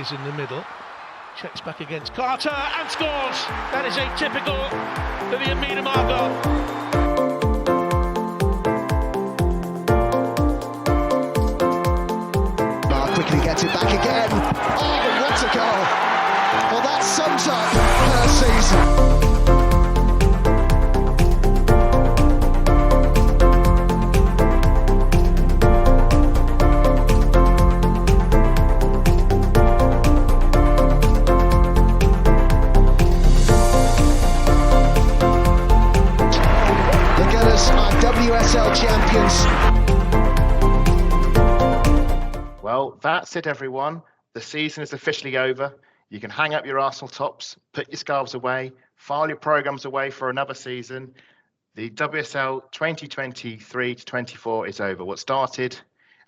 Davies in the middle. Checks back against Carter and scores. That is atypical for the Amina Margot. Quickly gets it back again. Oh, what a goal! Well, that sums up her season. The Gunners are WSL champions. Well, that's it, everyone. The season is officially over. You can hang up your Arsenal tops, put your scarves away, file your programmes away for another season. The WSL 2023-24 is over. What started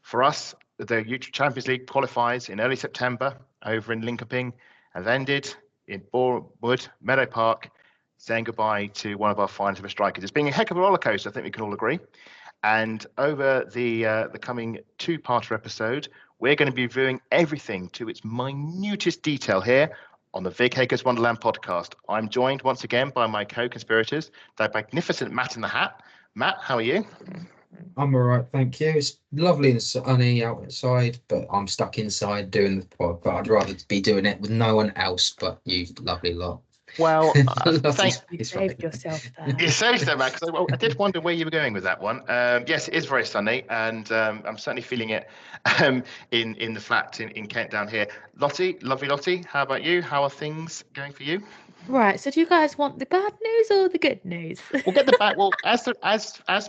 for us, the Youth Champions League qualifiers in early September over in Linköping, has ended in Bournemouth, Meadow Park, saying goodbye to one of our finest ever strikers. It's been a heck of a rollercoaster, I think we can all agree. And over the coming two-parter episode, we're going to be reviewing everything to its minutest detail here on the Vic Akers Wonderland podcast. I'm joined once again by my co-conspirators, the magnificent Matt in the Hat. Matt, how are you? I'm all right, thank you. It's lovely and sunny outside, but I'm stuck inside doing the pod. But I'd rather be doing it with no one else but you, lovely lot. Well, You saved yourself there. You saved that, Matt, because I did wonder where you were going with that one. Yes, it is very sunny, and I'm certainly feeling it in the flat in Kent down here. Lottie, lovely Lottie, how about you? How are things going for you? Right, so do you guys want the bad news or the good news? We'll get the bad. Well, as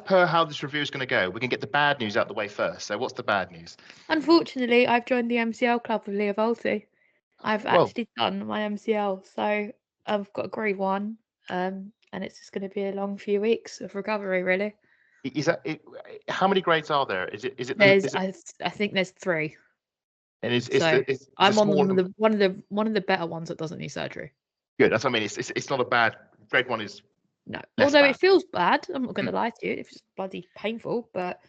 per how this review is going to go, we can get the bad news out the way first. So, what's the bad news? Unfortunately, I've joined the MCL club with Leah Volti. I've actually done my MCL, so I've got a grade 1, and it's just going to be a long few weeks of recovery, really. Is that how many grades are there? Is it? I think there's 3. And I'm on one of the better ones that doesn't need surgery. Good. That's what I mean. It's not a bad grade 1 is. No, although bad. It feels bad. I'm not going to lie to you. It's bloody painful, but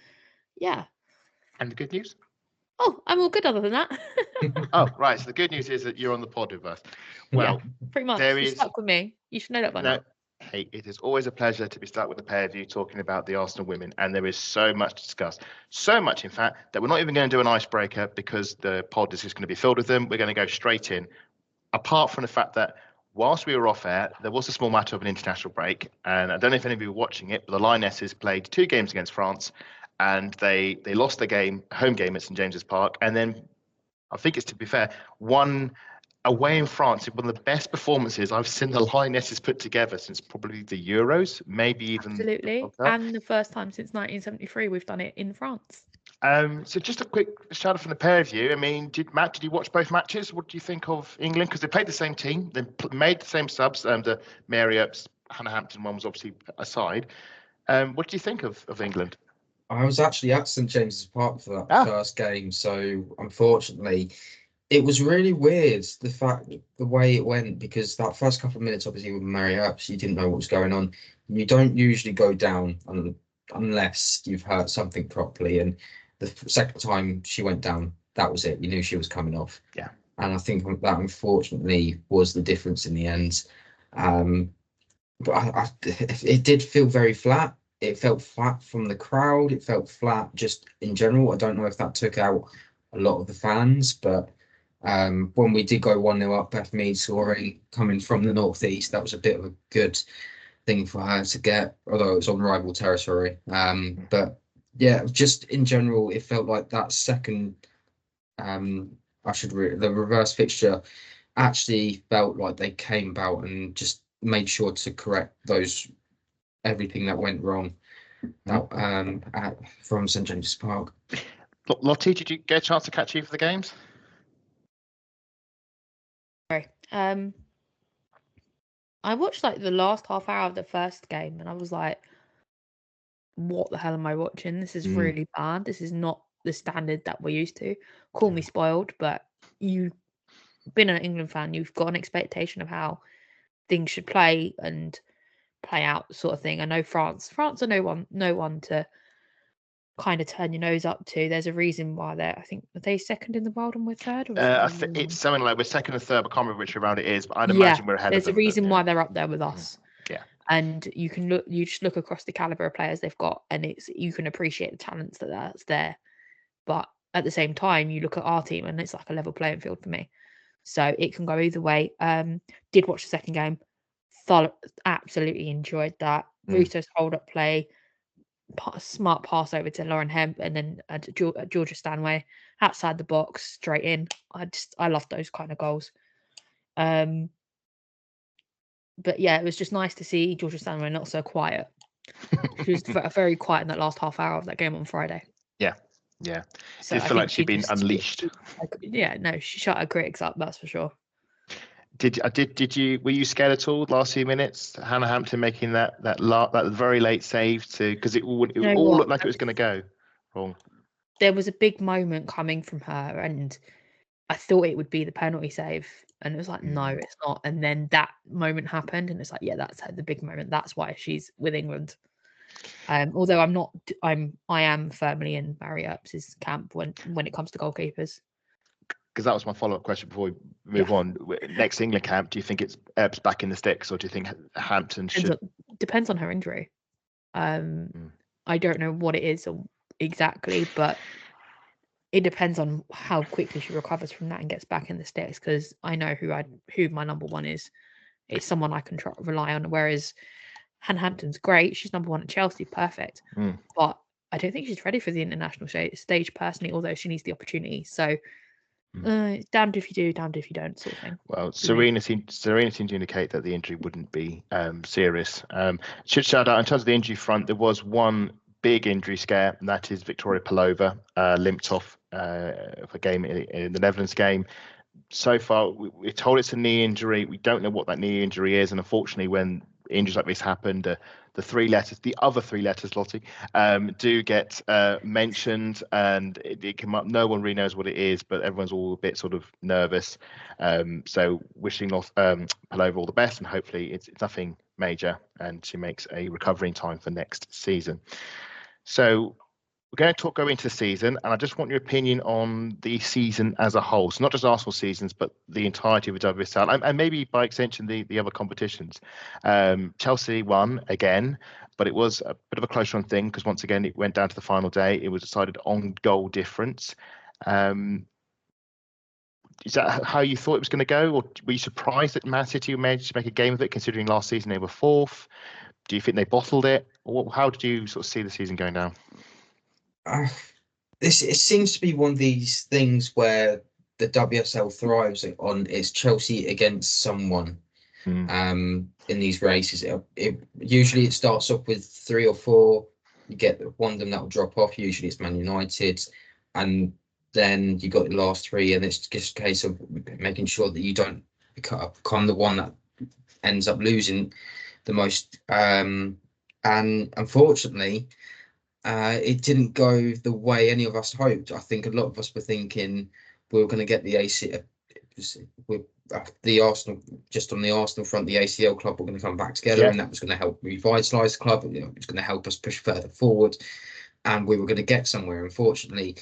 yeah. And the good news? Oh, I'm all good other than that. Oh, right. So the good news is that you're on the pod with us. Well, yeah, pretty much. You're stuck with me. You should know that by now. Hey, it is always a pleasure to be stuck with the pair of you talking about the Arsenal women, and there is so much to discuss. So much, in fact, that we're not even going to do an icebreaker because the pod is just going to be filled with them. We're going to go straight in. Apart from the fact that whilst we were off air, there was a small matter of an international break, and I don't know if any of you were watching it, but the Lionesses played 2 games against France, and they lost the home game at St James's Park, and then I think it's, to be fair, one away in France. One of the best performances I've seen the Lionesses put together since probably the Euros, maybe even. Absolutely, and the first time since 1973 we've done it in France. So just a quick shout out from the pair of you. I mean, did you watch both matches? What do you think of England? Because they played the same team, they made the same subs. The Mary Earps, Hannah Hampton one was obviously aside. What do you think of England? I was actually at St James's Park for that first game, so unfortunately, it was really weird the way it went, because that first couple of minutes, obviously with Mary Earps, you didn't know what was going on. You don't usually go down unless you've heard something properly, and the second time she went down, that was it. You knew she was coming off. Yeah. And I think that unfortunately was the difference in the end. But it did feel very flat. It felt flat from the crowd. It felt flat just in general. I don't know if that took out a lot of the fans, but when we did go 1-0 up, Beth Mead scoring coming from the northeast, that was a bit of a good thing for her to get, although it was on rival territory. But yeah, just in general, it felt like that second, the reverse fixture actually felt like they came about and just made sure to correct everything that went wrong from St James's Park. Lottie, did you get a chance to catch you for the games? Sorry. I watched like the last half hour of the first game, and I was like, what the hell am I watching? This is really bad. This is not the standard that we're used to. Call me spoiled, but you've been an England fan. You've got an expectation of how things should play and play out, sort of thing. I know France are no one to kind of turn your nose up to. There's a reason why they're, I think, are they second in the world and we're third? Or is I it think it's something like we're second and third. I can't remember which round it is, but I'd yeah, imagine we're ahead of there's them. a reason but, why they're up there with us. Yeah. And you just look across the caliber of players they've got, and you can appreciate the talents that's there. But at the same time, you look at our team, and it's like a level playing field for me. So it can go either way. Did watch the second game. Absolutely enjoyed that. Ruto's hold-up play, smart pass over to Lauren Hemp, and then Georgia Stanway outside the box, straight in. I love those kind of goals. But yeah, it was just nice to see Georgia Stanway not so quiet. She was very quiet in that last half hour of that game on Friday. Yeah. So Did feel like she'd been unleashed. She shut her critics up, that's for sure. Were you scared at all last few minutes? Hannah Hampton making that very late save because it all looked like it was going to go wrong. There was a big moment coming from her, and I thought it would be the penalty save, and it was like, no, it's not. And then that moment happened, and it's like, yeah, that's the big moment. That's why she's with England. Although I am firmly in Barry Earps' camp when it comes to goalkeepers. Because that was my follow-up question before we move on. Next England camp, do you think it's Earps back in the sticks, or do you think Hampton should? Depends on her injury. I don't know what it is exactly, but it depends on how quickly she recovers from that and gets back in the sticks. Because I know who my number one is. It's someone I can rely on. Whereas Hannah Hampton's great; she's number one at Chelsea, perfect. But I don't think she's ready for the international stage personally. Although she needs the opportunity, so damned if you do, damned if you don't, sort of thing. Well, Serena seemed to indicate that the injury wouldn't be serious. Should shout out in terms of the injury front, there was one big injury scare, and that is Victoria Pelova limped off for a game in the Netherlands game. So far, we're told it's a knee injury. We don't know what that knee injury is, and unfortunately, when injuries like this happen, the other three letters, Lottie, do get mentioned, and it come up. No one really knows what it is, but everyone's all a bit sort of nervous. So wishing Pelova all the best, and hopefully it's nothing major, and she makes a recovery in time for next season. So we're going to go into the season, and I just want your opinion on the season as a whole. So not just Arsenal seasons, but the entirety of the WSL, and maybe by extension the other competitions. Chelsea won again, but it was a bit of a close run thing because once again it went down to the final day. It was decided on goal difference. Is that how you thought it was going to go, or were you surprised that Man City managed to make a game of it, considering last season they were fourth? Do you think they bottled it, or how did you sort of see the season going down? It seems to be one of these things where the WSL thrives on is Chelsea against someone. In these races, usually it starts off with 3 or 4. You get one of them that will drop off. Usually it's Man United, and then you got the last 3, and it's just a case of making sure that you don't become the one that ends up losing the most. And unfortunately, it didn't go the way any of us hoped. I think a lot of us were thinking we were going to get the the Arsenal, just on the Arsenal front, the ACL club were going to come back together, and that was going to help revitalise the club. It was going to help us push further forward, and we were going to get somewhere. Unfortunately,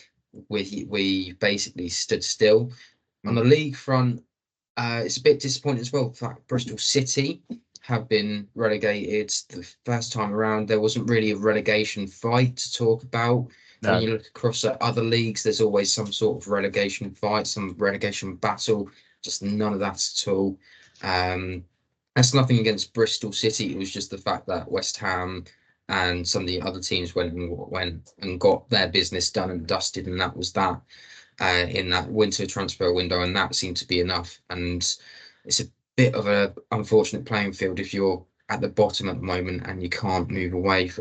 we basically stood still. On the league front, it's a bit disappointing as well. In fact, Bristol City have been relegated the first time around. There wasn't really a relegation fight to talk about. No. When you look across at other leagues, there's always some sort of relegation fight, some relegation battle. Just none of that at all. That's nothing against Bristol City. It was just the fact that West Ham and some of the other teams went and got their business done and dusted, and that was that in that winter transfer window, and that seemed to be enough. And it's a bit of an unfortunate playing field if you're at the bottom at the moment and you can't move away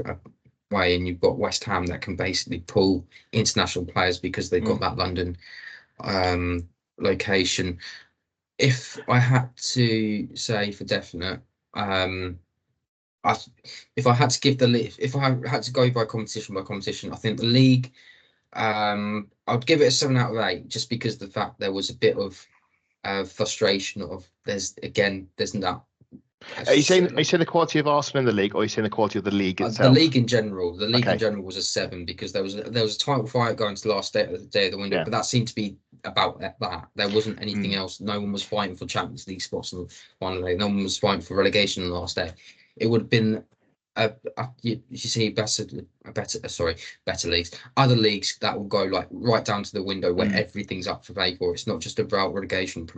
and you've got West Ham that can basically pull international players because they've got that London location. If I had to say for definite, if I had to give if I had to go by competition, I think the league, I'd give it a 7 out of 8, just because the fact there was a bit of frustration of there's that Are you saying the quality of Arsenal in the league, or are you saying the quality of the league The itself? league in general. The league Okay. in general was a 7 because there was a title fight going to the last day of the window, Yeah. but that seemed to be about that. There wasn't anything Mm. else. No one was fighting for Champions League spots on one day. No one was fighting for relegation on the last day. It would have been you see better leagues, other leagues that will go like right down to the window where everything's up for play for. It's not just about relegation,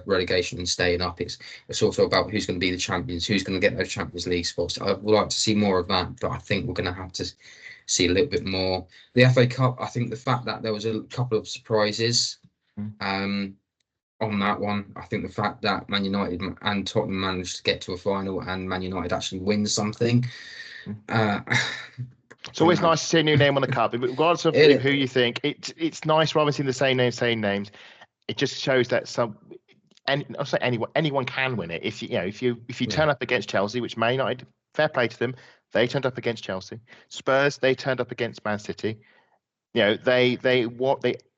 relegation and staying up. It's also about who's going to be the champions, who's going to get those Champions League spots. I would like to see more of that, but I think we're going to have to see a little bit more. The FA Cup, I think the fact that there was a couple of surprises on that one. I think the fact that Man United and Tottenham managed to get to a final and Man United actually win something. It's always nice to see a new name on the cup, regardless of who you think. It's nice rather than seeing the same names. It just shows that I'll say anyone can win it. If you turn up against Chelsea, which Man United, fair play to them, they turned up against Chelsea. Spurs, they turned up against Man City.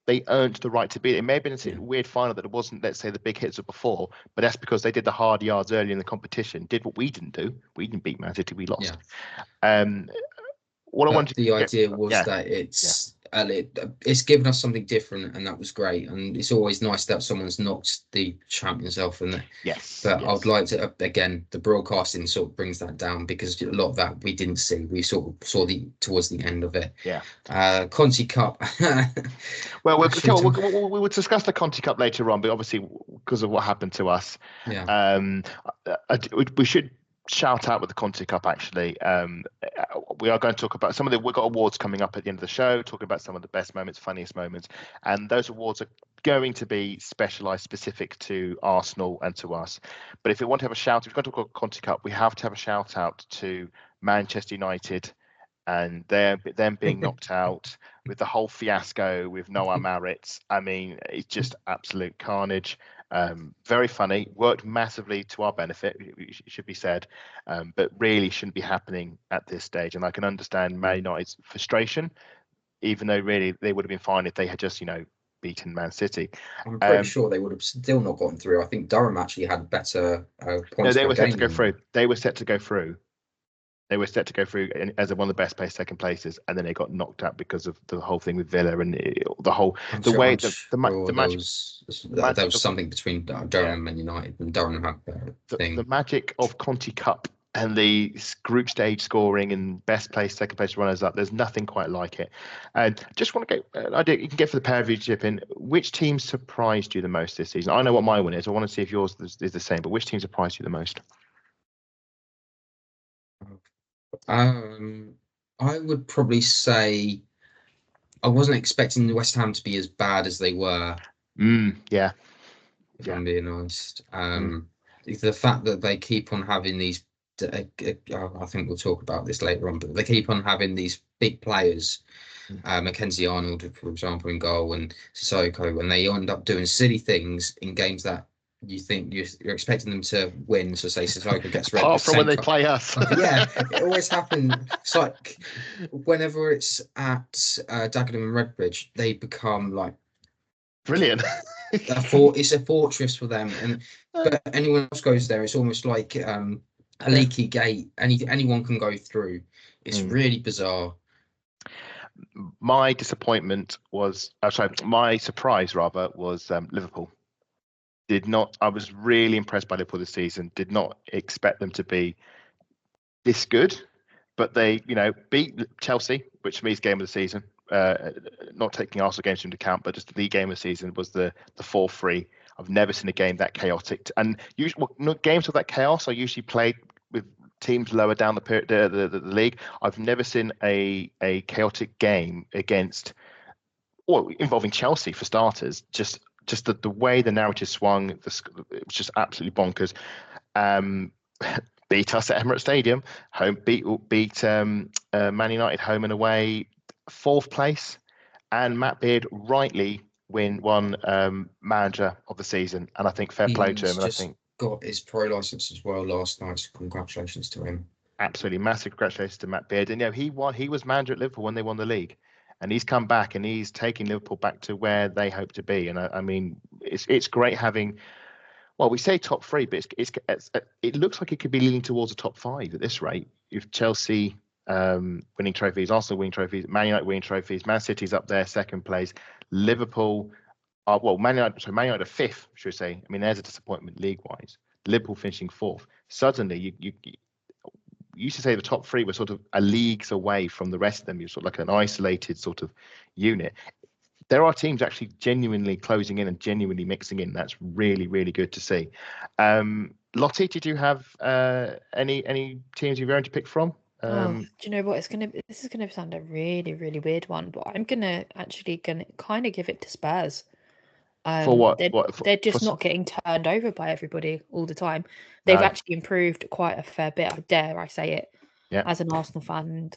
They earned the right to beat it. It may have been a weird final that it wasn't, let's say, the big hits of before, but that's because they did the hard yards early in the competition, did what we didn't do. We didn't beat Man City, we lost. The idea was that it's given us something different, and that was great. And it's always nice that someone's knocked the champions off. And I would like to again, the broadcasting sort of brings that down because a lot of that we didn't see. We sort of saw towards the end of it. Conti Cup. Well, we will discuss the Conti Cup later on, but obviously because of what happened to us, we should shout out with the Conti Cup. Actually, we are going to talk about we've got awards coming up at the end of the show, talking about some of the best moments, funniest moments, and those awards are going to be specific to Arsenal and to us. But if we want to have a shout, if we're going to talk about Conti Cup, we have to have a shout out to Manchester United and them being knocked out with the whole fiasco with Noah Maritz. I mean, it's just absolute carnage. Very funny, worked massively to our benefit, it should be said, but really shouldn't be happening at this stage. And I can understand Man United's frustration, even though really they would have been fine if they had just, beaten Man City. I'm pretty sure they would have still not gotten through. I think Durham actually had better points. No, they were set to go through. They were set to go through. They were set to go through as one of the best placed second places, and then they got knocked out because of the whole thing with Villa and the whole the way the magic. There was something between Durham and United, and Durham had the magic of Conti Cup and the group stage scoring and best place, second place runners up. There's nothing quite like it. And just want to get an idea you can get for the pair of you chip in. Which team surprised you the most this season? I know what my one is. I want to see if yours is the same. But which team surprised you the most? I would probably say I wasn't expecting West Ham to be as bad as they were. If I'm being honest. The fact that they keep on having these, I think we'll talk about this later on, but they keep on having these big players, Mackenzie Arnold, for example, in goal, and Sissoko, and they end up doing silly things in games that you think you're expecting them to win. So say Sissoko gets red. Apart from when they play us. It always happens. It's like whenever it's at Dagenham and Redbridge, they become like brilliant. It's a fortress for them, but anyone else goes there, it's almost like a leaky gate. Anyone can go through. It's really bizarre. My disappointment was, my surprise rather was Liverpool. I was really impressed by Liverpool this season. Did not expect them to be this good, but they, beat Chelsea, which for me is game of the season. Not taking Arsenal games into account, but just the league game of the season was the 4-3. I've never seen a game that chaotic. And usually, games of that chaos are usually played with teams lower down the league. I've never seen a chaotic game involving Chelsea for starters. Just the way the narrative swung, it was just absolutely bonkers. Beat us at Emirates Stadium. Home beat Man United home and away, 4th place, and Matt Beard rightly won manager of the season. And I think fair play to him. And I think got his pro license as well last night. So congratulations to him. Absolutely massive congratulations to Matt Beard. And he was manager at Liverpool when they won the league. And he's come back and he's taking Liverpool back to where they hope to be. And I mean, it's great having Well, we say top three, but it looks like it could be leaning towards a top five at this rate. If Chelsea winning trophies, Arsenal winning trophies, Man United winning trophies, Man City's up there, second place, Liverpool, Man United are fifth, should we say? I mean, there's a disappointment league-wise. Liverpool finishing fourth. Suddenly, you used to say the top three were sort of a leagues away from the rest of them. You're sort of like an isolated sort of unit. There are teams actually genuinely closing in and genuinely mixing in. That's really, really good to see. Lottie, did you have any teams you're going to pick from? Do you know what? This is gonna sound a really, really weird one, but I'm gonna kind of give it to Spurs. For what? They're just not getting turned over by everybody all the time. They've actually improved quite a fair bit. I dare I say it. Yeah. As an Arsenal fan,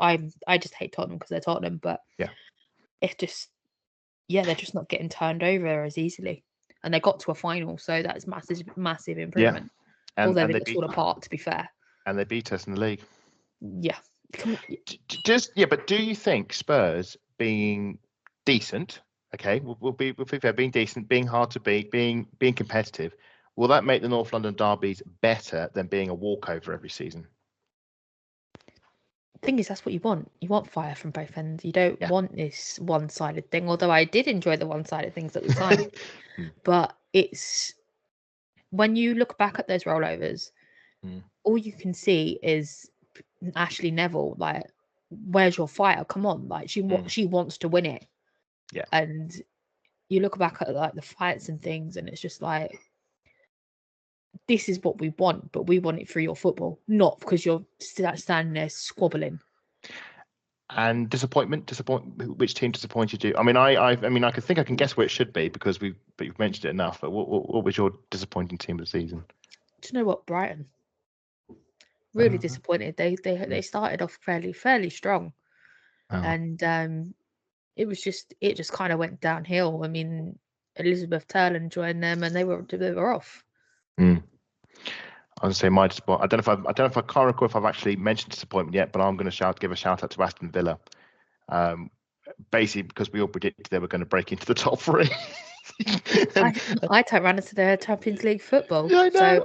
I just hate Tottenham because they're Tottenham, but yeah, it's just they're just not getting turned over as easily. And they got to a final, so that's massive improvement. Yeah. Although they got torn apart, to be fair. And they beat us in the league. Yeah. But do you think Spurs being decent, okay, we'll be fair, being decent, being hard to beat, being competitive, will that make the North London derbies better than being a walkover every season? Thing is, that's what you want. You want fire from both ends. You don't want this one-sided thing. Although I did enjoy the one-sided things at the time, but it's when you look back at those rollovers, all you can see is Ashley Neville. Like, where's your fire? Come on, like she wants to win it. Yeah, and you look back at like the fights and things, and it's just like, this is what we want, but we want it through your football, not because you're standing there squabbling. And disappointment. Which team disappointed you? I mean, I think I can guess where it should be because you've mentioned it enough. But what was your disappointing team of the season? Do you know what? Brighton. Really disappointed. They started off fairly strong, and it just kind of went downhill. I mean, Elizabeth Turland joined them, and they were off. I was going to say I don't know if I can't recall if I've actually mentioned disappointment yet, but I'm going to give a shout out to Aston Villa. Basically because we all predicted they were going to break into the top three. I don't run into their Champions League football. Yeah,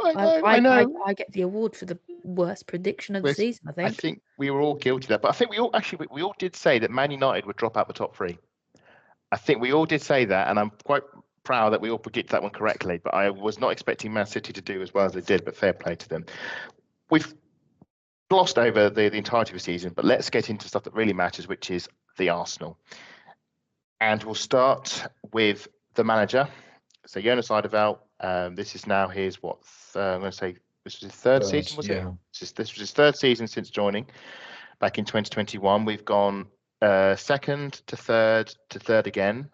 I know. I get the award for the worst prediction of the season, I think. We were all guilty of that, but I think we all did say that Man United would drop out the top three. I think we all did say that, and I'm quite proud that we all predicted that one correctly, but I was not expecting Man City to do as well as they did, but fair play to them. We've glossed over the entirety of the season, but let's get into stuff that really matters, which is the Arsenal. And we'll start with the manager. So Jonas Eidevall, this is now his I'm going to say this was his third season, was it? This was his third season since joining back in 2021. We've gone second to third again.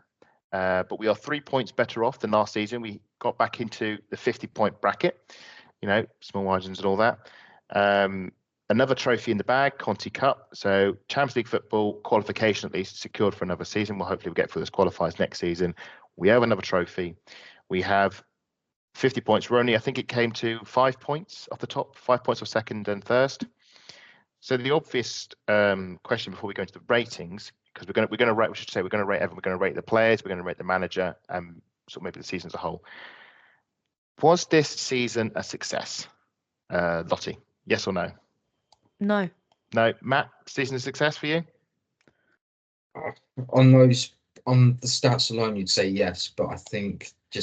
But we are 3 points better off than last season. We got back into the 50-point bracket, small margins and all that. Another trophy in the bag, Conti Cup. So Champions League football qualification at least secured for another season. Well, hopefully we'll get through this qualifiers next season. We have another trophy. We have 50 points. We're only, I think it came to 5 points off the top, 5 points off second and first. So the obvious question before we go into the ratings, because we're going to rate. We should say we're going to rate everyone. We're going to rate the players. We're going to rate the manager, and sort of maybe the season as a whole. Was this season a success, Lottie? Yes or no? No. No, Matt. Season a success for you? On the stats alone, you'd say yes, but I think I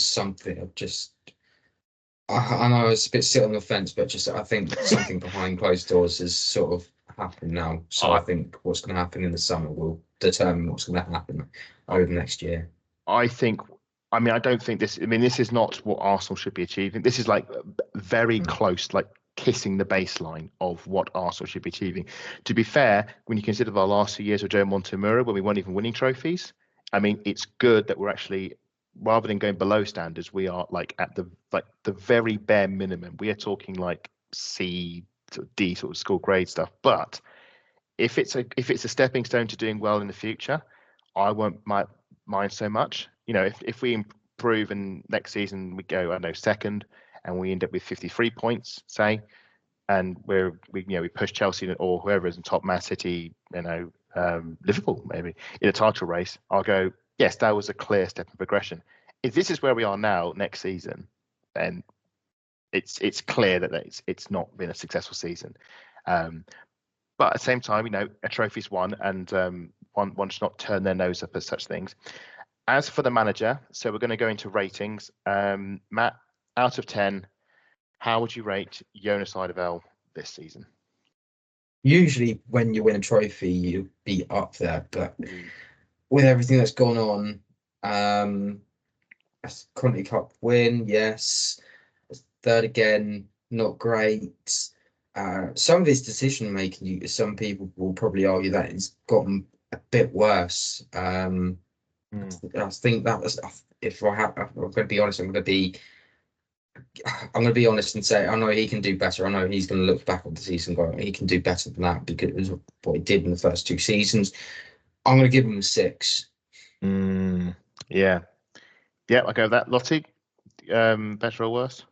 know it's a bit sit on the fence, but I think something behind closed doors has sort of happened now. So I think what's going to happen in the summer will determine what's going to happen over the next year. I don't think this. This is not what Arsenal should be achieving. This is like very close, like kissing the baseline of what Arsenal should be achieving. To be fair, when you consider our last 2 years with Joe Montemurro, when we weren't even winning trophies, it's good that we're actually, rather than going below standards, we are like at the very bare minimum. We are talking like C to D sort of school grade stuff. But if it's a stepping stone to doing well in the future, I won't mind so much. If we improve and next season we go, I don't know, second, and we end up with 53 points, say, and we push Chelsea or whoever is in top, Man City, Liverpool maybe in a title race, I'll go, yes, that was a clear step in progression. If this is where we are now next season, then it's clear that it's not been a successful season. But at the same time, a trophy's won, and one should not turn their nose up at such things. As for the manager, so we're going to go into ratings. Matt, out of 10, how would you rate Jonas Eidevall this season? Usually when you win a trophy, you'll be up there, but with everything that's gone on, a Conti Cup win, yes. Third again, not great. Some of his decision making, some people will probably argue that it's gotten a bit worse. I think that was, I'm going to be honest, I'm going to be honest and say I know he can do better. I know he's going to look back on the season going, he can do better than that because of what he did in the first 2 seasons. I'm going to give him a 6. Yeah, I'll go with that. Lottie, better or worse?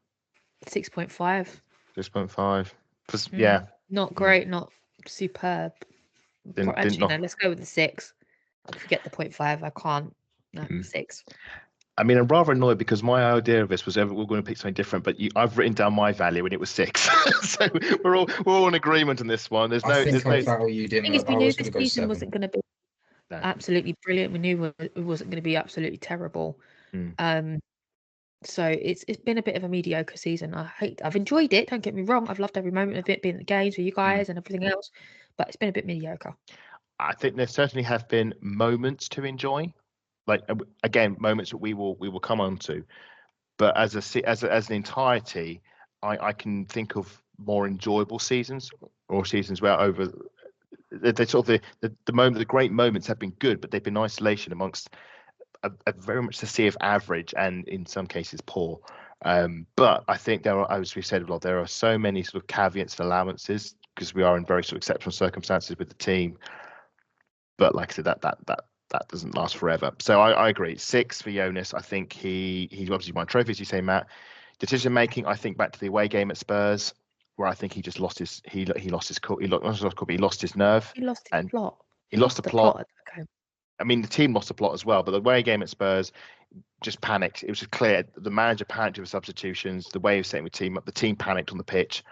6.5. 6.5. Not great, not superb. Let's go with the 6. Forget the 0.5. I can't. No, 6. I mean, I'm rather annoyed because my idea of this was we're going to pick something different, but I've written down my value and it was 6. So we're all in agreement on this one. I valued him. We knew this season wasn't going to be absolutely brilliant. We knew it wasn't going to be absolutely terrible. So it's been a bit of a mediocre season. I've enjoyed it. Don't get me wrong. I've loved every moment of it, being at the games with you guys and everything else. But it's been a bit mediocre. I think there certainly have been moments to enjoy. Like, again, moments that we will come on to, but as an entirety, I can think of more enjoyable seasons, or seasons where over the sort of the great moments have been good, but they've been isolation amongst a very much the sea of average and in some cases poor. But I think there are, as we said a lot, there are so many sort of caveats and allowances because we are in very sort of exceptional circumstances with the team. But like I said, that doesn't last forever. So I agree. 6 for Jonas. I think he's obviously won trophies. You say, Matt. Decision making. I think back to the away game at Spurs, where I think he just lost his nerve. He lost his plot. He lost the plot. I mean, the team lost the plot as well. But the away game at Spurs just panicked. It was just clear the manager panicked with substitutions. The way he was setting the team up, the team panicked on the pitch.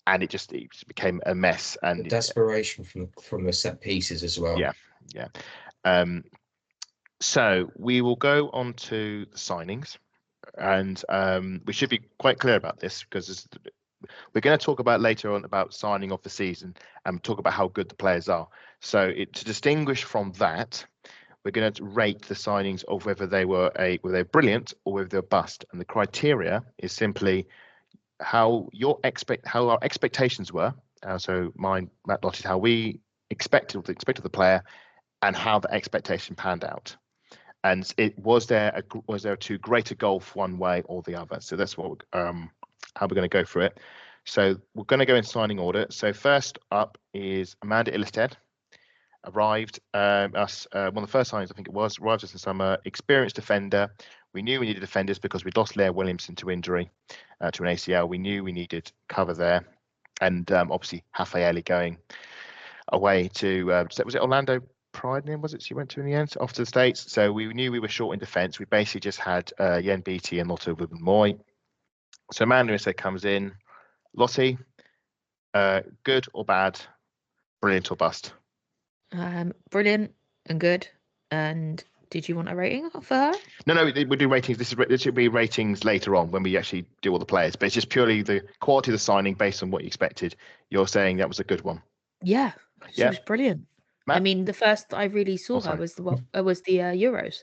And it just became a mess. And the desperation from the set pieces as well. Yeah. So we will go on to the signings, and we should be quite clear about this because we're going to talk about later on about signing off the season and talk about how good the players are. So to distinguish from that, we're going to rate the signings of whether they were brilliant or whether they're bust. And the criteria is simply how our expectations were. So mine, Matt, Lottie, how we expected the player, and how the expectation panned out. And was there a too great a gulf one way or the other? So that's what how we're going to go through it. So we're going to go in signing order. So first up is Amanda Ilestead. Arrived one of the first signings, I think it was, arrived us in summer. Experienced defender. We knew we needed defenders because we'd lost Leah Williamson to injury, to an ACL. We knew we needed cover there, and obviously Rafaeli going away to was it Orlando Pride name, was it? She went to in the end, off to the States. So we knew we were short in defence. We basically just had Yen Beattie and Lotte Moy. So Amanda Ilestead comes in. Lottie, good or bad? Brilliant or bust? Brilliant and good. And did you want a rating for her? No, we do ratings. This should be ratings later on when we actually do all the players. But it's just purely the quality of the signing based on what you expected. You're saying that was a good one. Yeah, she was brilliant. Matt? I mean, the first I really saw her was the Euros.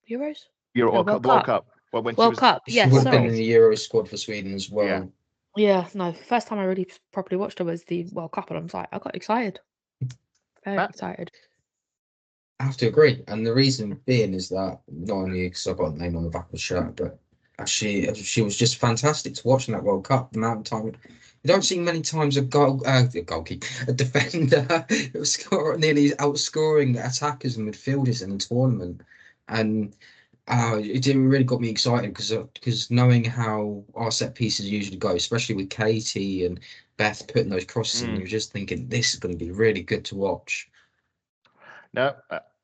Euros? World Cup. Well, when World Cup. She Yes, would have been in the Euro squad for Sweden as well. Yeah. No. First time I really properly watched her was the World Cup, and I was like, I got excited. Very excited. I have to agree, and the reason being is that not only because I got the name on the back of the shirt, but she was just fantastic to watch in that World Cup. The amount of time you don't see many times a defender nearly outscoring attackers and midfielders in a tournament, and it really got me excited because knowing how our set pieces usually go, especially with Katie and Beth putting those crosses in, you're just thinking this is going to be really good to watch. No,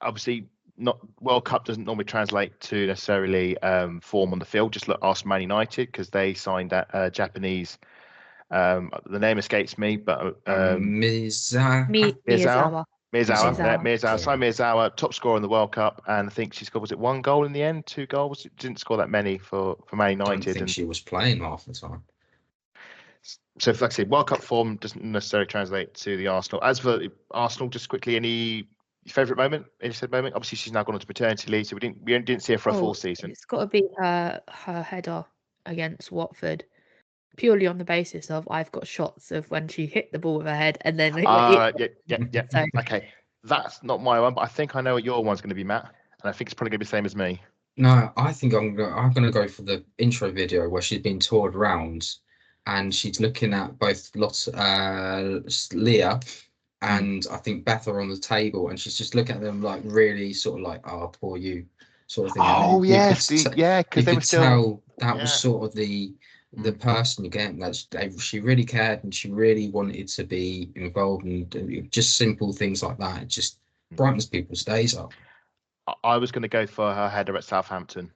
obviously not World Cup doesn't normally translate to necessarily form on the field. Just ask Man United, because they signed that Japanese. The name escapes me, but Miza. Miyazawa. Miyazawa. Signed Miyazawa, top scorer in the World Cup, and I think she scored, was it 1 goal in the end, 2 goals? Didn't score that many for Man United. I don't think she was playing half the time. So, like I say, World Cup form doesn't necessarily translate to the Arsenal. As for Arsenal, just quickly, any favourite moment? Any said moment? Obviously, she's now gone on to maternity leave, so we didn't see her for a full season. It's got to be her header against Watford, purely on the basis of I've got shots of when she hit the ball with her head and then Yeah. So, Okay, that's not my one, but I think I know what your one's going to be, Matt, and I think it's probably going to be the same as me. No, I think I'm gonna go for the intro video where she's been toured around, and she's looking at both Leah and I think Beth are on the table, and she's just looking at them like really sort of like, oh, poor you, sort of thing. Oh, yes, because they were still. Tell that was sort of the person again that she really cared and she really wanted to be involved, and just simple things like that. It just brightens people's days up. I was going to go for her header at Southampton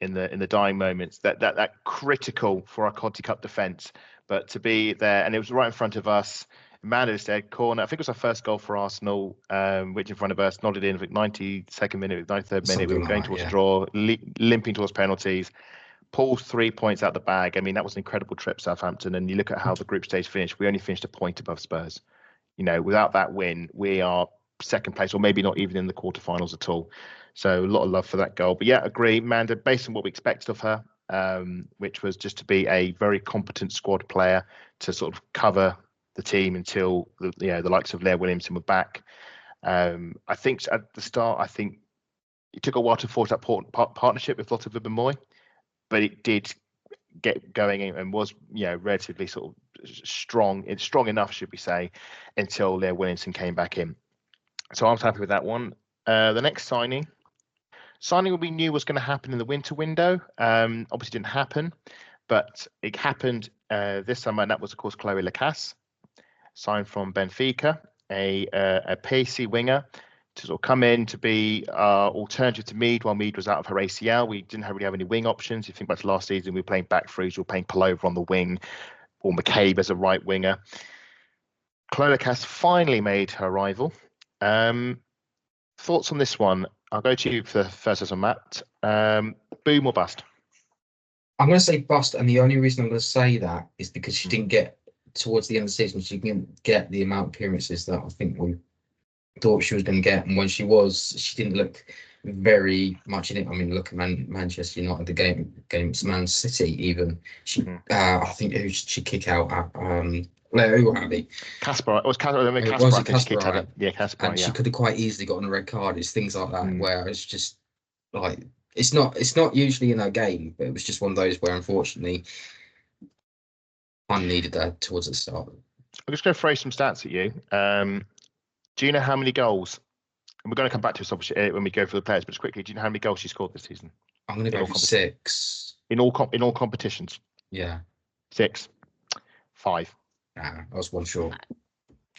in the dying moments. That critical for our Conti Cup defence, but to be there, and it was right in front of us. Amanda's dead corner. I think it was our first goal for Arsenal, which in front of us, nodded in for 92nd minute, 93rd minute. We were going towards a draw, limping towards penalties. Pulls 3 points out the bag. I mean, that was an incredible trip, Southampton. And you look at how the group stage finished. We only finished a point above Spurs. Without that win, we are second place, or maybe not even in the quarterfinals at all. So a lot of love for that goal. But yeah, agree, Amanda, based on what we expected of her, which was just to be a very competent squad player to sort of cover the team until the likes of Leah Williamson were back. I think at the start, it took a while to forge that partnership with Lottie Moy, but it did get going and was relatively sort of strong enough, should we say, until Leah Williamson came back in. So I was happy with that one. The next signing we knew was going to happen in the winter window. Obviously didn't happen, but it happened this summer, and that was, of course, Chloe Lacasse, signed from Benfica, a pacey winger to sort of come in to be alternative to Mead while Mead was out of her ACL. We didn't really have any wing options. You think back to last season, we were playing back threes, we were playing Pullover on the wing, or McCabe as a right winger. Chloe Lacasse finally made her arrival. Thoughts on this one? I'll go to you for the first as on Matt. Boom or bust? I'm going to say bust, and the only reason I'm going to say that is because she didn't get, towards the end of the season, she didn't get the amount of appearances that I think we thought she was going to get. And when she didn't look very much in it. I mean, look at Manchester United, the game against Man City, even. I think who she kick out at Casper. It was Casper. Yeah, Casper. And she could have quite easily gotten a red card. It's things like that where it's just like it's not usually in her game, but it was just one of those where unfortunately I needed that towards the start. I'm just going to throw some stats at you. Do you know how many goals? And we're going to come back to this obviously when we go for the players, but just quickly, do you know how many goals she scored this season? I'm going to go for 6. In all competitions? Yeah. 6. 5. I was one short.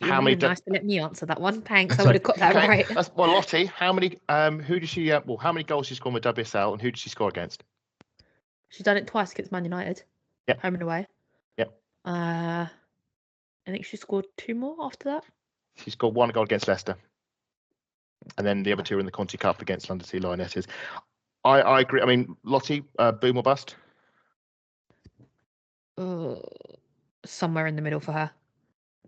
How many? Nice to let me answer that one. Thanks. I would have got that right. Well, Lottie, how many? Who did she? How many goals she scored with WSL, and who did she score against? She's done it twice against Man United. Yep. Home and away. Yep. I think she scored 2 more after that. She scored 1 goal against Leicester, and then the other 2 in the Conti Cup against London Sea Lionesses. I agree. I mean, Lottie, boom or bust? Somewhere in the middle for her.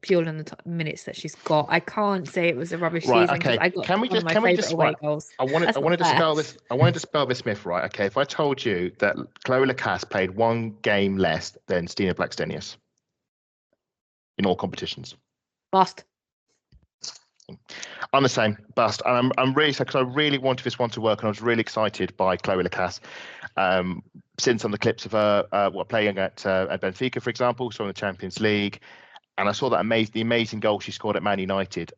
Purely on the minutes that she's got. I can't say it was a rubbish right, season. Okay. I got can we just away goals. I wanted to spell this. I wanted to spell this myth right. Okay, if I told you that Chloe Lacasse played 1 game less than Stina Blackstenius in all competitions. Bust. I'm the same, bust. And I'm really sad because I really wanted this one to work, and I was really excited by Chloe Lacasse. Seen some of the clips of her playing at Benfica, for example, so in the Champions League, and I saw that the amazing goal she scored at Man United.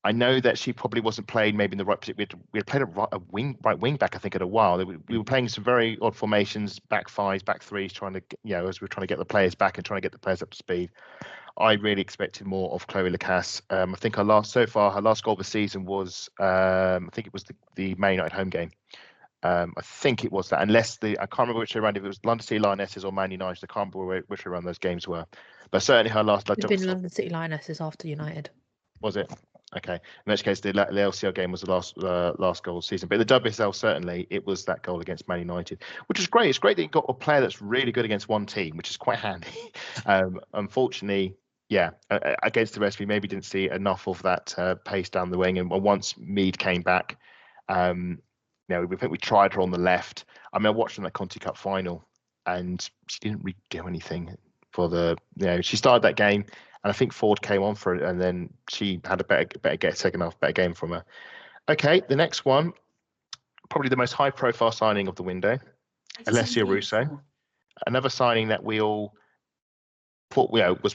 I know that she probably wasn't playing maybe in the right position. We had played a right wing back, I think, at a while. We were playing some very odd formations, back fives, back threes, trying to, as we were trying to get the players back and trying to get the players up to speed. I really expected more of Chloe Lacasse. I think her last goal of the season was, I think it was the Man United home game. I think it was that, unless I can't remember which way around, if it was London City Lionesses or Man United. I can't remember which way around those games were. But certainly her last. It's been London City Lionesses after United. Was it? Okay. In which case, the LCL game was the last goal of the season. But the WSL, certainly, it was that goal against Man United, which is great. It's great that you got a player that's really good against one team, which is quite handy. Unfortunately, against the rest, we maybe didn't see enough of that pace down the wing. And once Mead came back, we think we tried her on the left. I mean, I watched in that Conti Cup final, and she didn't really do anything for the. She started that game, and I think Ford came on for it, and then she had a better second half, better game from her. Okay, the next one, probably the most high-profile signing of the window, Alessia Russo, another signing that we all thought was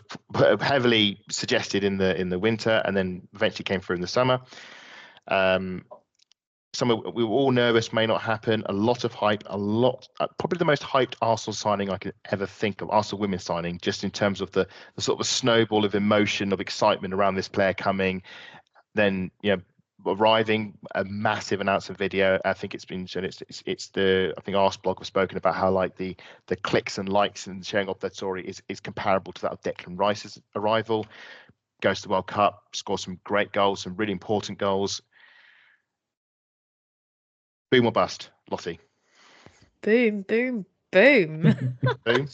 heavily suggested in the winter, and then eventually came through in the summer. We were all nervous, may not happen. A lot of hype, probably the most hyped Arsenal signing I could ever think of, Arsenal women's signing, just in terms of the sort of a snowball of emotion, of excitement around this player coming. Then, arriving, a massive announcement video. I think it's been shown. I think Arseblog have spoken about how like the clicks and likes and sharing of that story is comparable to that of Declan Rice's arrival. Goes to the World Cup, scores some great goals, some really important goals. Boom or bust, Lottie? Boom, boom, boom. Boom.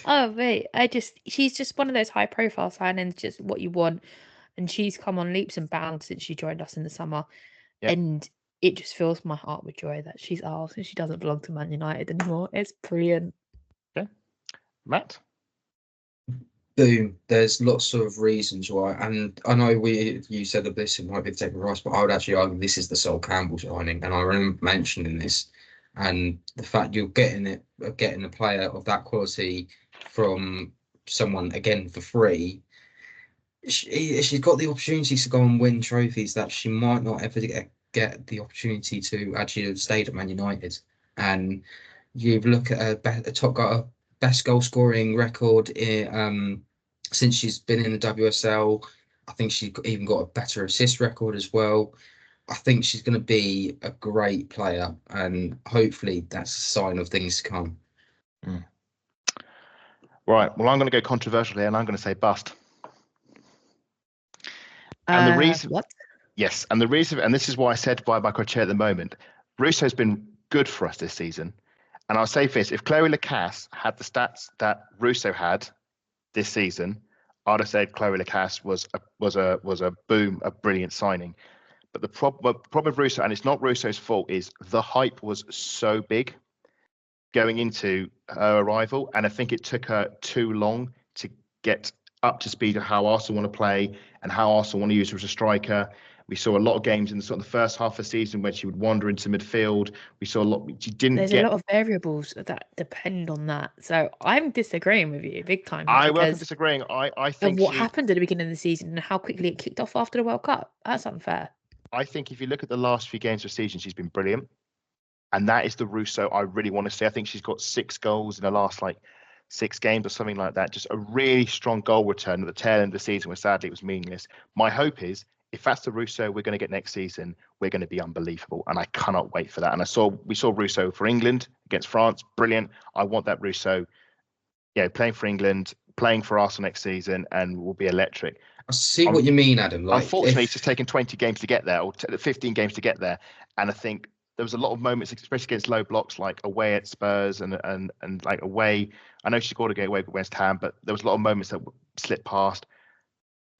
Oh, mate, she's just one of those high profile signings, just what you want. And she's come on leaps and bounds since she joined us in the summer. Yep. And it just fills my heart with joy that she's ours and she doesn't belong to Man United anymore. It's brilliant. Okay. Matt? Boom. There's lots of reasons why, and I know you said that this might be Declan Rice, but I would actually argue this is the Sol Campbell signing, and I remember mentioning this, and the fact you're getting a player of that quality from someone again for free. She's got the opportunities to go and win trophies that she might not ever get the opportunity to actually have stayed at Man United. And you look at a best goal scoring record since she's been in the WSL. I think she's even got a better assist record as well. I think she's going to be a great player, and hopefully that's a sign of things to come. Right. Well, I'm going to go controversial here, and I'm going to say bust. And the reason, what? Yes, and the reason, and this is why I said by my criteria at the moment, Russo's been good for us this season. And I'll say this: if Chloe Lacasse had the stats that Russo had this season, I'd have said Chloe Lacasse was a boom, a brilliant signing. But the problem with Russo, and it's not Russo's fault, is the hype was so big going into her arrival, and I think it took her too long to get up to speed of how Arsenal want to play and how Arsenal want to use her as a striker. We saw a lot of games in the first half of the season where she would wander into midfield. We saw a lot. She didn't. There's a lot of variables that depend on that. So I'm disagreeing with you big time. I wasn't disagreeing. I think what happened at the beginning of the season and how quickly it kicked off after the World Cup. That's unfair. I think if you look at the last few games of the season, she's been brilliant, and that is the Russo I really want to see. I think she's got 6 goals in the last 6 games or something like that. Just a really strong goal return at the tail end of the season, where sadly it was meaningless. My hope is, if that's the Russo we're going to get next season, we're going to be unbelievable, and I cannot wait for that. And we saw Russo for England against France, brilliant. I want that Russo, playing for England, playing for Arsenal next season, and will be electric. I see what you mean, Adam. Unfortunately, it's just taken 20 games to get there, or 15 games to get there, and I think there was a lot of moments, especially against low blocks, like away at Spurs and like away. I know she scored a game away with West Ham, but there was a lot of moments that slipped past.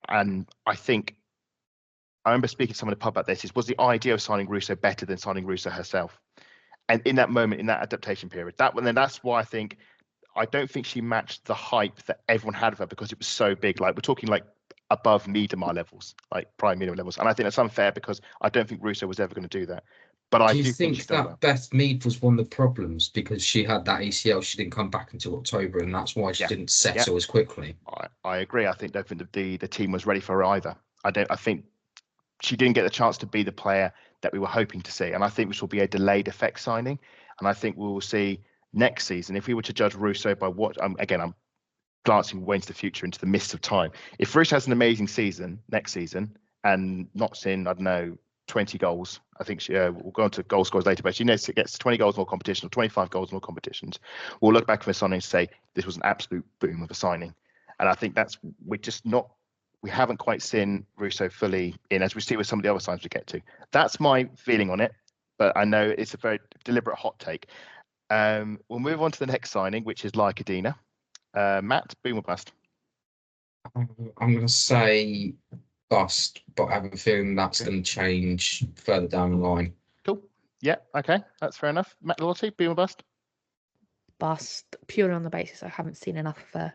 And I think I remember speaking to someone in the pub about this: was the idea of signing Russo better than signing Russo herself? And in that moment, in that adaptation period, that's why I don't think she matched the hype that everyone had of her, because it was so big. Like, we're talking above Miedemar levels, like prime Miedemar levels. And I think that's unfair, because I don't think Russo was ever going to do that. But I do think that Beth Mead was one of the problems, because she had that ACL. She didn't come back until October, and that's why she didn't settle as quickly. I agree. I don't think the team was ready for her either. I think she didn't get the chance to be the player that we were hoping to see. And I think this will be a delayed effect signing. And I think we will see next season, if we were to judge Russo by what, again, I'm glancing way into the future, into the mist of time. If Russo has an amazing season next season and knocks in, I don't know, 20 goals, I think we'll go on to goal scorers later, but she knows it gets 20 goals in all competitions or 25 goals in all competitions. We'll look back for a signing and say this was an absolute boom of a signing. And I think we haven't quite seen Russo fully in, as we see with some of the other signs we get to. That's my feeling on it, but I know it's a very deliberate hot take. We'll move on to the next signing, which is Lottie. Matt, boom or bust? I'm going to say bust, but I have a feeling that's going to change further down the line. Cool. Yeah, okay, that's fair enough. Matt, Lottie, boom or bust? Bust, purely on the basis I haven't seen enough of her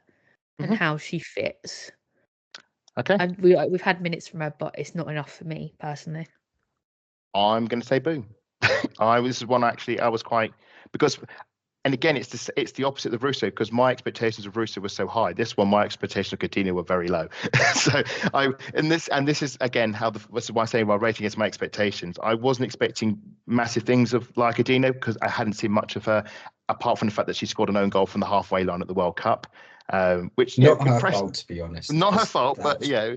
and how she fits. Okay. And we've had minutes from her, but it's not enough for me personally. I'm going to say boom. This is one actually I was quite, because, and again, it's the opposite of Russo, because my expectations of Russo were so high. This one, my expectations of Coutinho were very low. So this is again this is why I say my rating is my expectations. I wasn't expecting massive things of Coutinho because I hadn't seen much of her, apart from the fact that she scored an own goal from the halfway line at the World Cup. Which not her fault, to be honest. Not her fault, but yeah,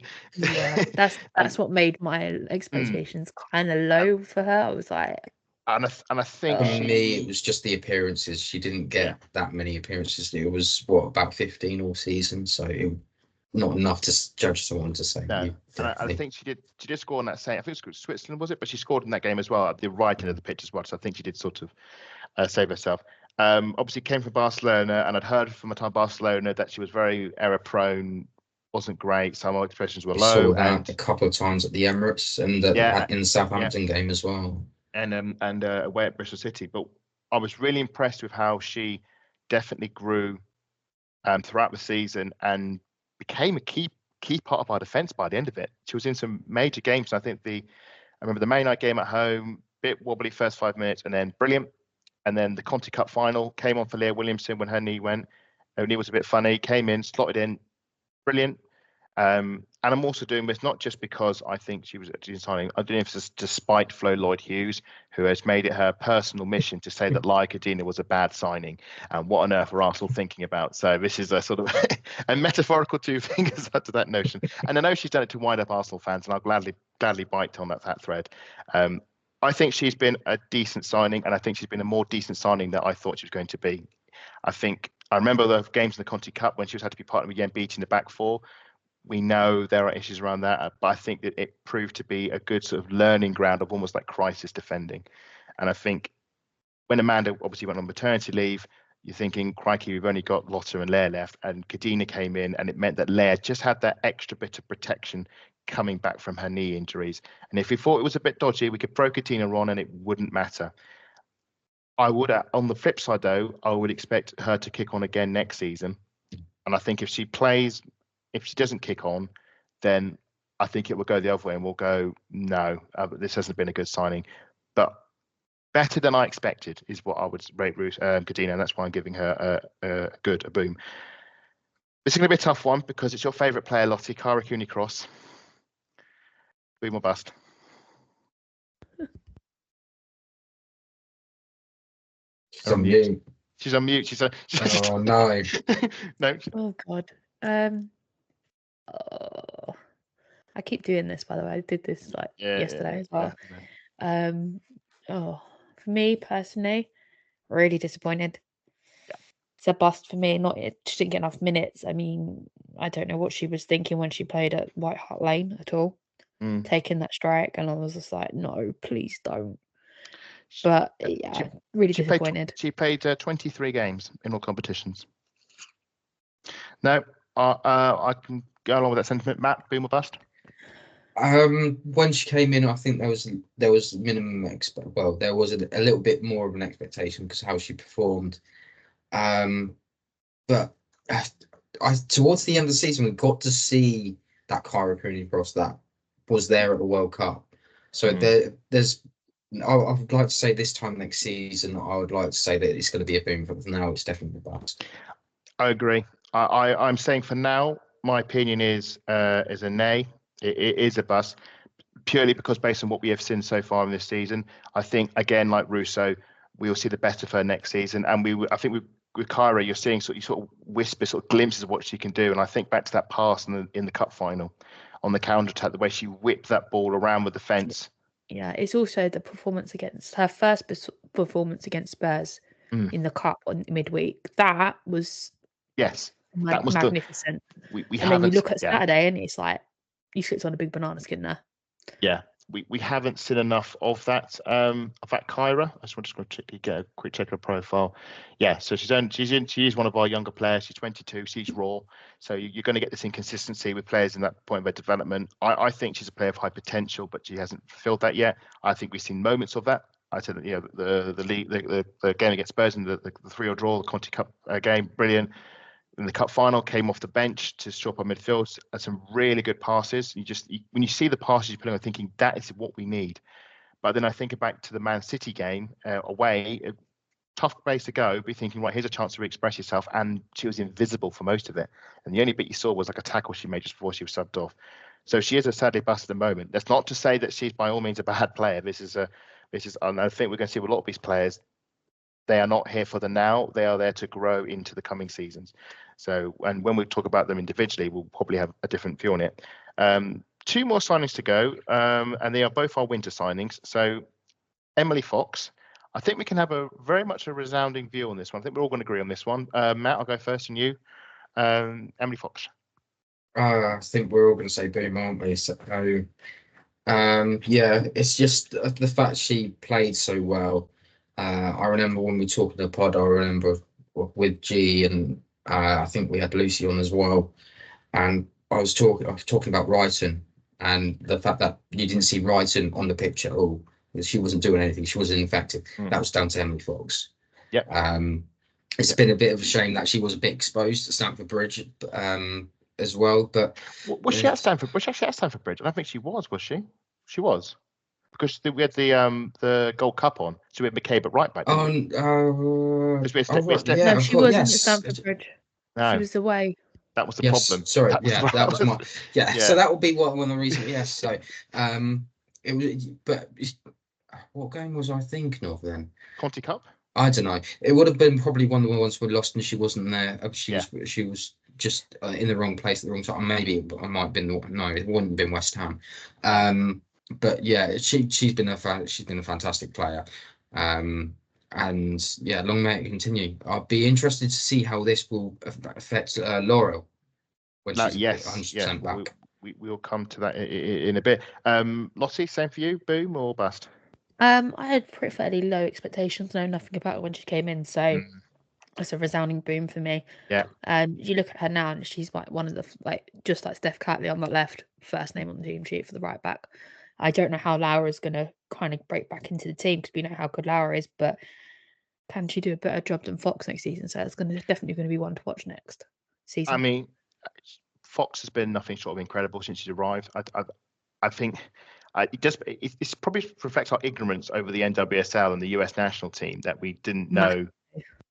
that's what made my expectations kind of low for her. I was like, and I think for me it was just the appearances. She didn't get that many appearances. It was about 15 all season, so not enough to judge someone to say. No, and I think she did score on that same. I think it was Switzerland, was it? But she scored in that game as well at the right end of the pitch as well. So I think she did sort of save herself. Obviously came from Barcelona, and I'd heard from her time Barcelona that she was very error prone, wasn't great. Some expressions were low. Saw that a couple of times at the Emirates and in the Southampton game as well. And away at Bristol City. But I was really impressed with how she definitely grew throughout the season and became a key part of our defence by the end of it. She was in some major games. I think I remember the Man United game at home, bit wobbly first 5 minutes, and then brilliant. And then the Conti Cup final came on for Leah Williamson when her knee went. Her knee was a bit funny, came in, slotted in, brilliant. And I'm also doing this not just because I think she was a decent signing. I'm doing this despite Flo Lloyd-Hughes, who has made it her personal mission to say that Cadena was a bad signing. And what on earth are Arsenal thinking about? So this is a sort of a metaphorical two fingers up to that notion. And I know she's done it to wind up Arsenal fans, and I'll gladly bite on that thread. I think she's been a decent signing, and I think she's been a more decent signing than I thought she was going to be. I remember the games in the Conti Cup when she had to be partnered with Yen Beattie in the back four. We know there are issues around that, but I think that it proved to be a good sort of learning ground of almost like crisis defending. And I think when Amanda obviously went on maternity leave, you're thinking, crikey, we've only got Lotta and Leah left, and Cadena came in, and it meant that Leah just had that extra bit of protection coming back from her knee injuries. And if we thought it was a bit dodgy, we could throw Cadena on and it wouldn't matter. I would, on the flip side though, I would expect her to kick on again next season. And I think if she doesn't kick on, then I think it will go the other way and we'll go, no, this hasn't been a good signing. But better than I expected is what I would rate Cadena, and that's why I'm giving her a boom. This is going to be a tough one because it's your favourite player, Lottie, Cara Cooney-Cross. Boom or bust? She's on mute. She's on mute. Oh no. No. Oh God. I keep doing this, by the way. I did this yesterday as well. For me personally, really disappointed. Yeah. It's a bust for me. She didn't get enough minutes. I mean, I don't know what she was thinking when she played at White Hart Lane at all. Taking that strike, and I was just like, no, please don't. But yeah, really disappointed. She played 23 games in all competitions. No, I can go along with that sentiment. Matt, boom or bust? When she came in, I think there was minimum there was a little bit more of an expectation because of how she performed. But towards the end of the season, we got to see that Cara Cooney-Cross that was there at the World Cup. So there's. I would like to say this time next season, I would like to say that it's going to be a boom, but for now, it's definitely a bust. I agree. I'm saying for now, my opinion is a nay. It is a bust. purely because based on what we have seen so far in this season, I think again, like Russo, we will see the best of her next season. And I think with Kyra, you're seeing you sort of whisper sort of glimpses of what she can do. And I think back to that pass in the cup final on the counter attack, the way she whipped that ball around with the fence. Yeah, it's also the performance against her first performance against Spurs in the cup on midweek. That was that was magnificent. We and then you look at yeah. Saturday, and it's like you slipped on a big banana skin there. Yeah, we haven't seen enough of that Kyra. I just want to get a quick check of her profile. Yeah, so she is one of our younger players. She's 22. She's raw. So you're going to get this inconsistency with players in that point of their development. I think she's a player of high potential, but she hasn't fulfilled that yet. I think we've seen moments of that. I said that, the game against Spurs and the 3-0 draw, the Conti Cup game, brilliant. In the cup final, came off the bench to shore up our midfield, and some really good passes. When you see the passes you're putting on, thinking that is what we need. But then I think back to the Man City game away, a tough place to go, be thinking, right, here's a chance to re-express yourself, and she was invisible for most of it. And the only bit you saw was like a tackle she made just before she was subbed off. So she is a sadly bust at the moment. That's not to say that she's by all means a bad player. And I think we're going to see with a lot of these players, they are not here for the now. They are there to grow into the coming seasons. So, and when we talk about them individually, we'll probably have a different view on it. 2 more signings to go, and they are both our winter signings. So, Emily Fox, I think we can have very much a resounding view on this one. I think we're all going to agree on this one. Matt, I'll go first, and you, Emily Fox. I think we're all going to say boom, aren't we? So, yeah, it's just the fact she played so well. I remember when we talked in the pod, I remember with G, and I think we had Lucy on as well. And I was talking about Wrighton, and the fact that you didn't see Wrighton on the pitch at all. She wasn't doing anything. She wasn't effective. That was down to Emily Fox. Yeah. It's been a bit of a shame that she was a bit exposed at Stamford Bridge as well. But was she at Stamford? Was she actually at Stamford Bridge? I don't think she was. Was she? She was. Because we had the Gold Cup on, so we had McCabe at right back. No, she wasn't at Stamford Bridge. No. She was away. That was the problem. Sorry, that was my So that would be one of the reasons. Yes, so it was. But what game was I thinking of then? Conti Cup. I don't know. It would have been probably one of the ones we lost, and she wasn't there. She was just in the wrong place at the wrong time. Maybe I might have been. No, it wouldn't have been West Ham. But yeah, she's been a fantastic player, and yeah, long may it continue. I'll be interested to see how this will affect Laurel when she's 100% back. We'll come to that in a bit. Lottie, same for you, boom or bust? I had pretty fairly low expectations, know nothing about her when she came in, so it's a resounding boom for me. Yeah. You look at her now, and she's like one of the just like Steph Catley on the left, first name on the team sheet for the right back. I don't know how Laura's going to kind of break back into the team because we know how good Laura is, but can she do a better job than Fox next season? So it's definitely going to be one to watch next season. I mean, Fox has been nothing short of incredible since she's arrived. I think it probably reflects our ignorance over the NWSL and the US national team that we didn't know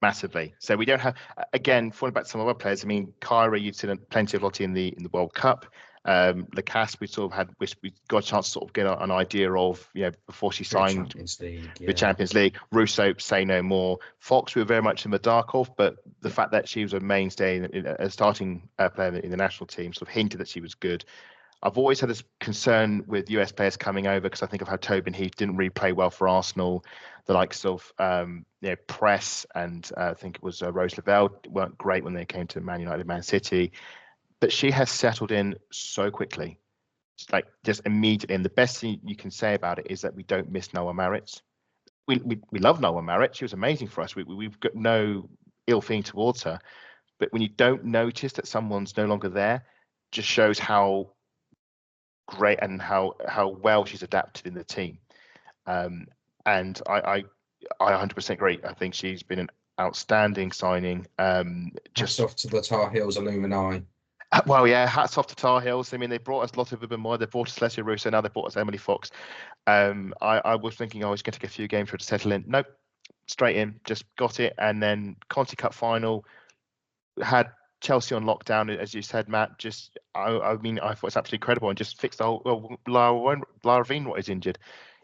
massively. So we don't have, again, falling back to some of our players. I mean, Kyra, you've seen plenty of Lottie in the World Cup. Lacasse, we got a chance to sort of get an idea of, before she signed the Champions League. Russo, say no more. Fox, we were very much in the dark of, but the fact that she was a mainstay, a starting player in the national team, sort of hinted that she was good. I've always had this concern with US players coming over because I think of how Tobin Heath didn't really play well for Arsenal. The likes of Press and I think it was Rose Lavelle weren't great when they came to Man United, Man City. But she has settled in so quickly, just immediately. And the best thing you can say about it is that we don't miss Noah Marritz. We love Noah Marritz. She was amazing for us. We've got no ill feeling towards her. But when you don't notice that someone's no longer there, just shows how great and how well she's adapted in the team. And I 100% agree. I think she's been an outstanding signing. Just off to the Tar Heels alumni. Well, yeah, hats off to Tar Heels. I mean, they brought us Lottie Vibbenmoyer, they brought us Lesia Russo, now they brought us Emily Fox. I was thinking I was going to take a few games for her to settle in. Nope, straight in, just got it. And then Conti Cup final, had Chelsea on lockdown, as you said, Matt. Just, I mean, I thought it's absolutely incredible and just fixed the whole. Well, Lara Veen is injured.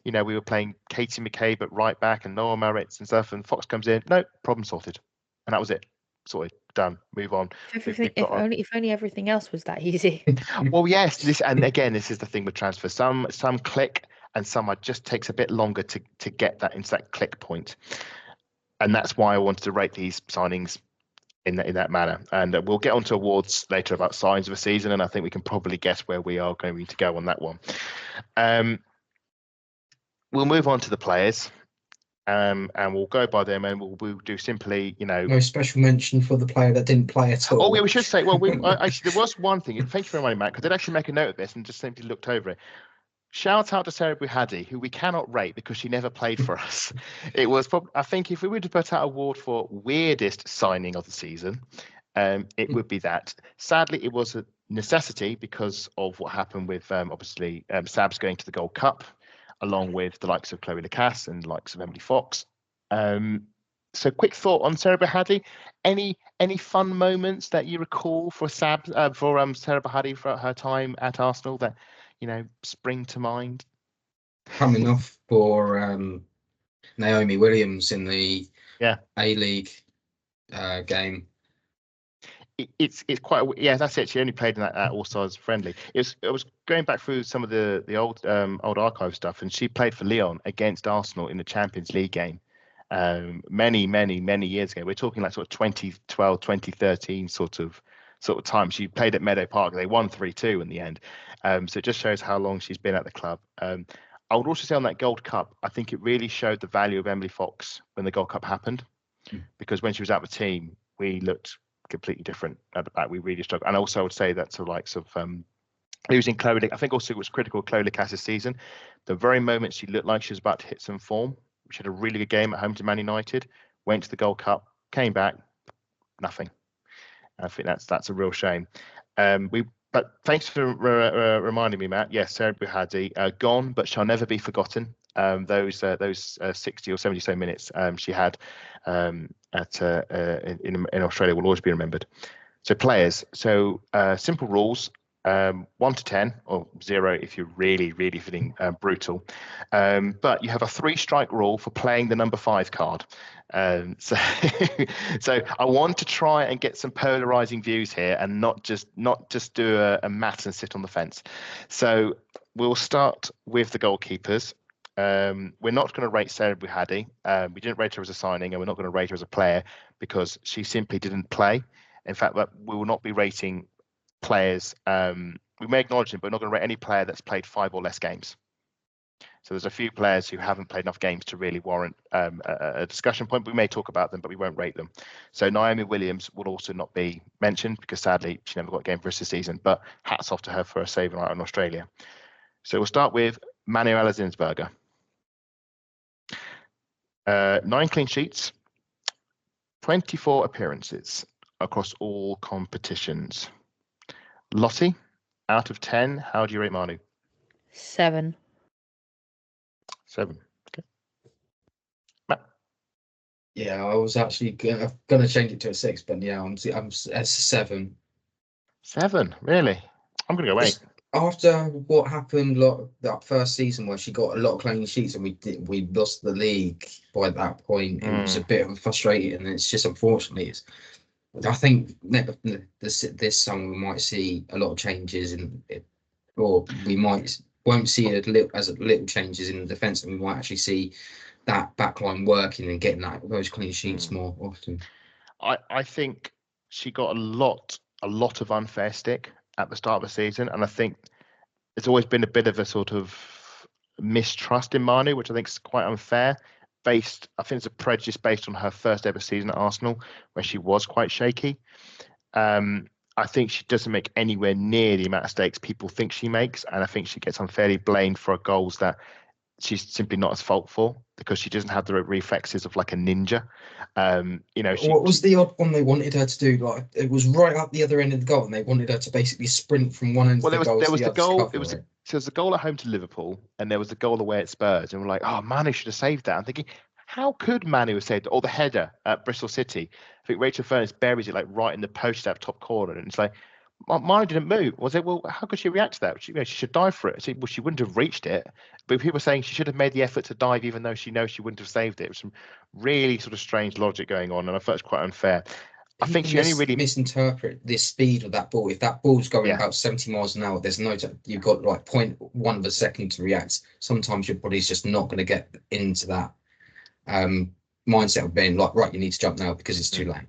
You know, we were playing Katie McCabe at right back and Noah Maritz and stuff, and Fox comes in. No, problem sorted, and that was it. Sorted, done. Move on. If only everything else was that easy. Well, yes. And again, this is the thing with transfer. Some click, and some just takes a bit longer to get that into that click point. And that's why I wanted to rate these signings in that manner. And we'll get onto awards later about signs of a season, and I think we can probably guess where we are going to go on that one. We'll move on to the players, and we'll go by them, and we'll do simply, No special mention for the player that didn't play at all. Oh, yeah, we should say. Well, actually, there was one thing. Thank you for reminding me, Matt, because I did actually make a note of this and just simply looked over it. Shout out to Sarah Buhadi, who we cannot rate because she never played for us. It was probably, I think, if we were to put out an award for weirdest signing of the season, it would be that. Sadly, it was a necessity because of what happened with obviously Sabs going to the Gold Cup, along with the likes of Chloe Lacasse and the likes of Emily Fox. So, quick thought on Sarah Buhadi. Any fun moments that you recall for Sarah Buhadi for her time at Arsenal that spring to mind? Coming off for Naomi Williams in the A-League game. It's quite that's it. She only played in that All Stars friendly. It was going back through some of the old archive stuff, and she played for Lyon against Arsenal in the Champions League game many years ago. We're talking like sort of 2012, 2013 sort of time. She played at Meadow Park. They won 3-2 in the end. So it just shows how long she's been at the club. I would also say on that Gold Cup, I think it really showed the value of Emily Fox when the Gold Cup happened, because when she was out of the team, we looked completely different at the back. We really struggled. And also I would say that to the likes of losing Chloe, I think also it was critical of Chloe Lacasse's season. The very moment she looked like she was about to hit some form, she had a really good game at home to Man United, went to the Gold Cup, came back, nothing. I think that's a real shame. But thanks for reminding me, Matt. Yes, Sarah Buhadi, gone, but shall never be forgotten. Those 60 or 70 so minutes she had in Australia will always be remembered. So players. So simple rules. 1 to 10, or 0 if you're really feeling brutal. But you have a 3-strike rule for playing the number 5 card. So I want to try and get some polarizing views here, and not just do a mat and sit on the fence. So we'll start with the goalkeepers. We're not going to rate Sarah Buhadi. We didn't rate her as a signing, and we're not going to rate her as a player because she simply didn't play. In fact, we will not be rating players. We may acknowledge them, but we're not going to rate any player that's played 5 or less games. So there's a few players who haven't played enough games to really warrant a discussion point. We may talk about them, but we won't rate them. So Naomi Williams will also not be mentioned because sadly she never got a game for us this season, but hats off to her for a save night in Australia. So we'll start with Manuela Zinsberger. 9 clean sheets, 24 appearances across all competitions. Lottie, out of 10, how do you rate Manu? 7. 7. Okay. Matt? Yeah, I was actually gonna change it to a 6, but yeah, I'm a 7. 7, really? I'm gonna go 8. After what happened that first season where she got a lot of clean sheets and we lost the league by that point, it was a bit frustrating, and it's just unfortunately I think this summer we might see a lot of changes or we won't see little changes in the defence, and we might actually see that backline working and getting those clean sheets more often. I think she got a lot of unfair stick at the start of the season, and I think there's always been a bit of a sort of mistrust in Manu, which I think is quite unfair. I think it's a prejudice based on her first ever season at Arsenal, where she was quite shaky. I think she doesn't make anywhere near the amount of mistakes people think she makes, and I think she gets unfairly blamed for goals that she's simply not as fault for because she doesn't have the reflexes of like a ninja. What was the odd one they wanted her to do? Like it was right up the other end of the goal, and they wanted her to basically sprint from one end of the goal. There was the goal. There was a goal at home to Liverpool, and there was a goal away at Spurs, and we're like, oh man, he should have saved that. I'm thinking, How could Manu have saved it? Or the header at Bristol City? I think Rachel Furness buries it like right in the post that top corner, and it's like Manu didn't move. Was it? Well, how could she react to that? She should dive for it. Well, she wouldn't have reached it, but people were saying she should have made the effort to dive, even though she knows she wouldn't have saved it. It was some really sort of strange logic going on, and I thought it was quite unfair. I think she only really misinterpret the speed of that ball. If that ball's going Yeah. about 70 miles an hour, there's no you've got like 0.1 of a second to react. Sometimes your body's just not going to get into that mindset of being like, right, you need to jump now because it's too late.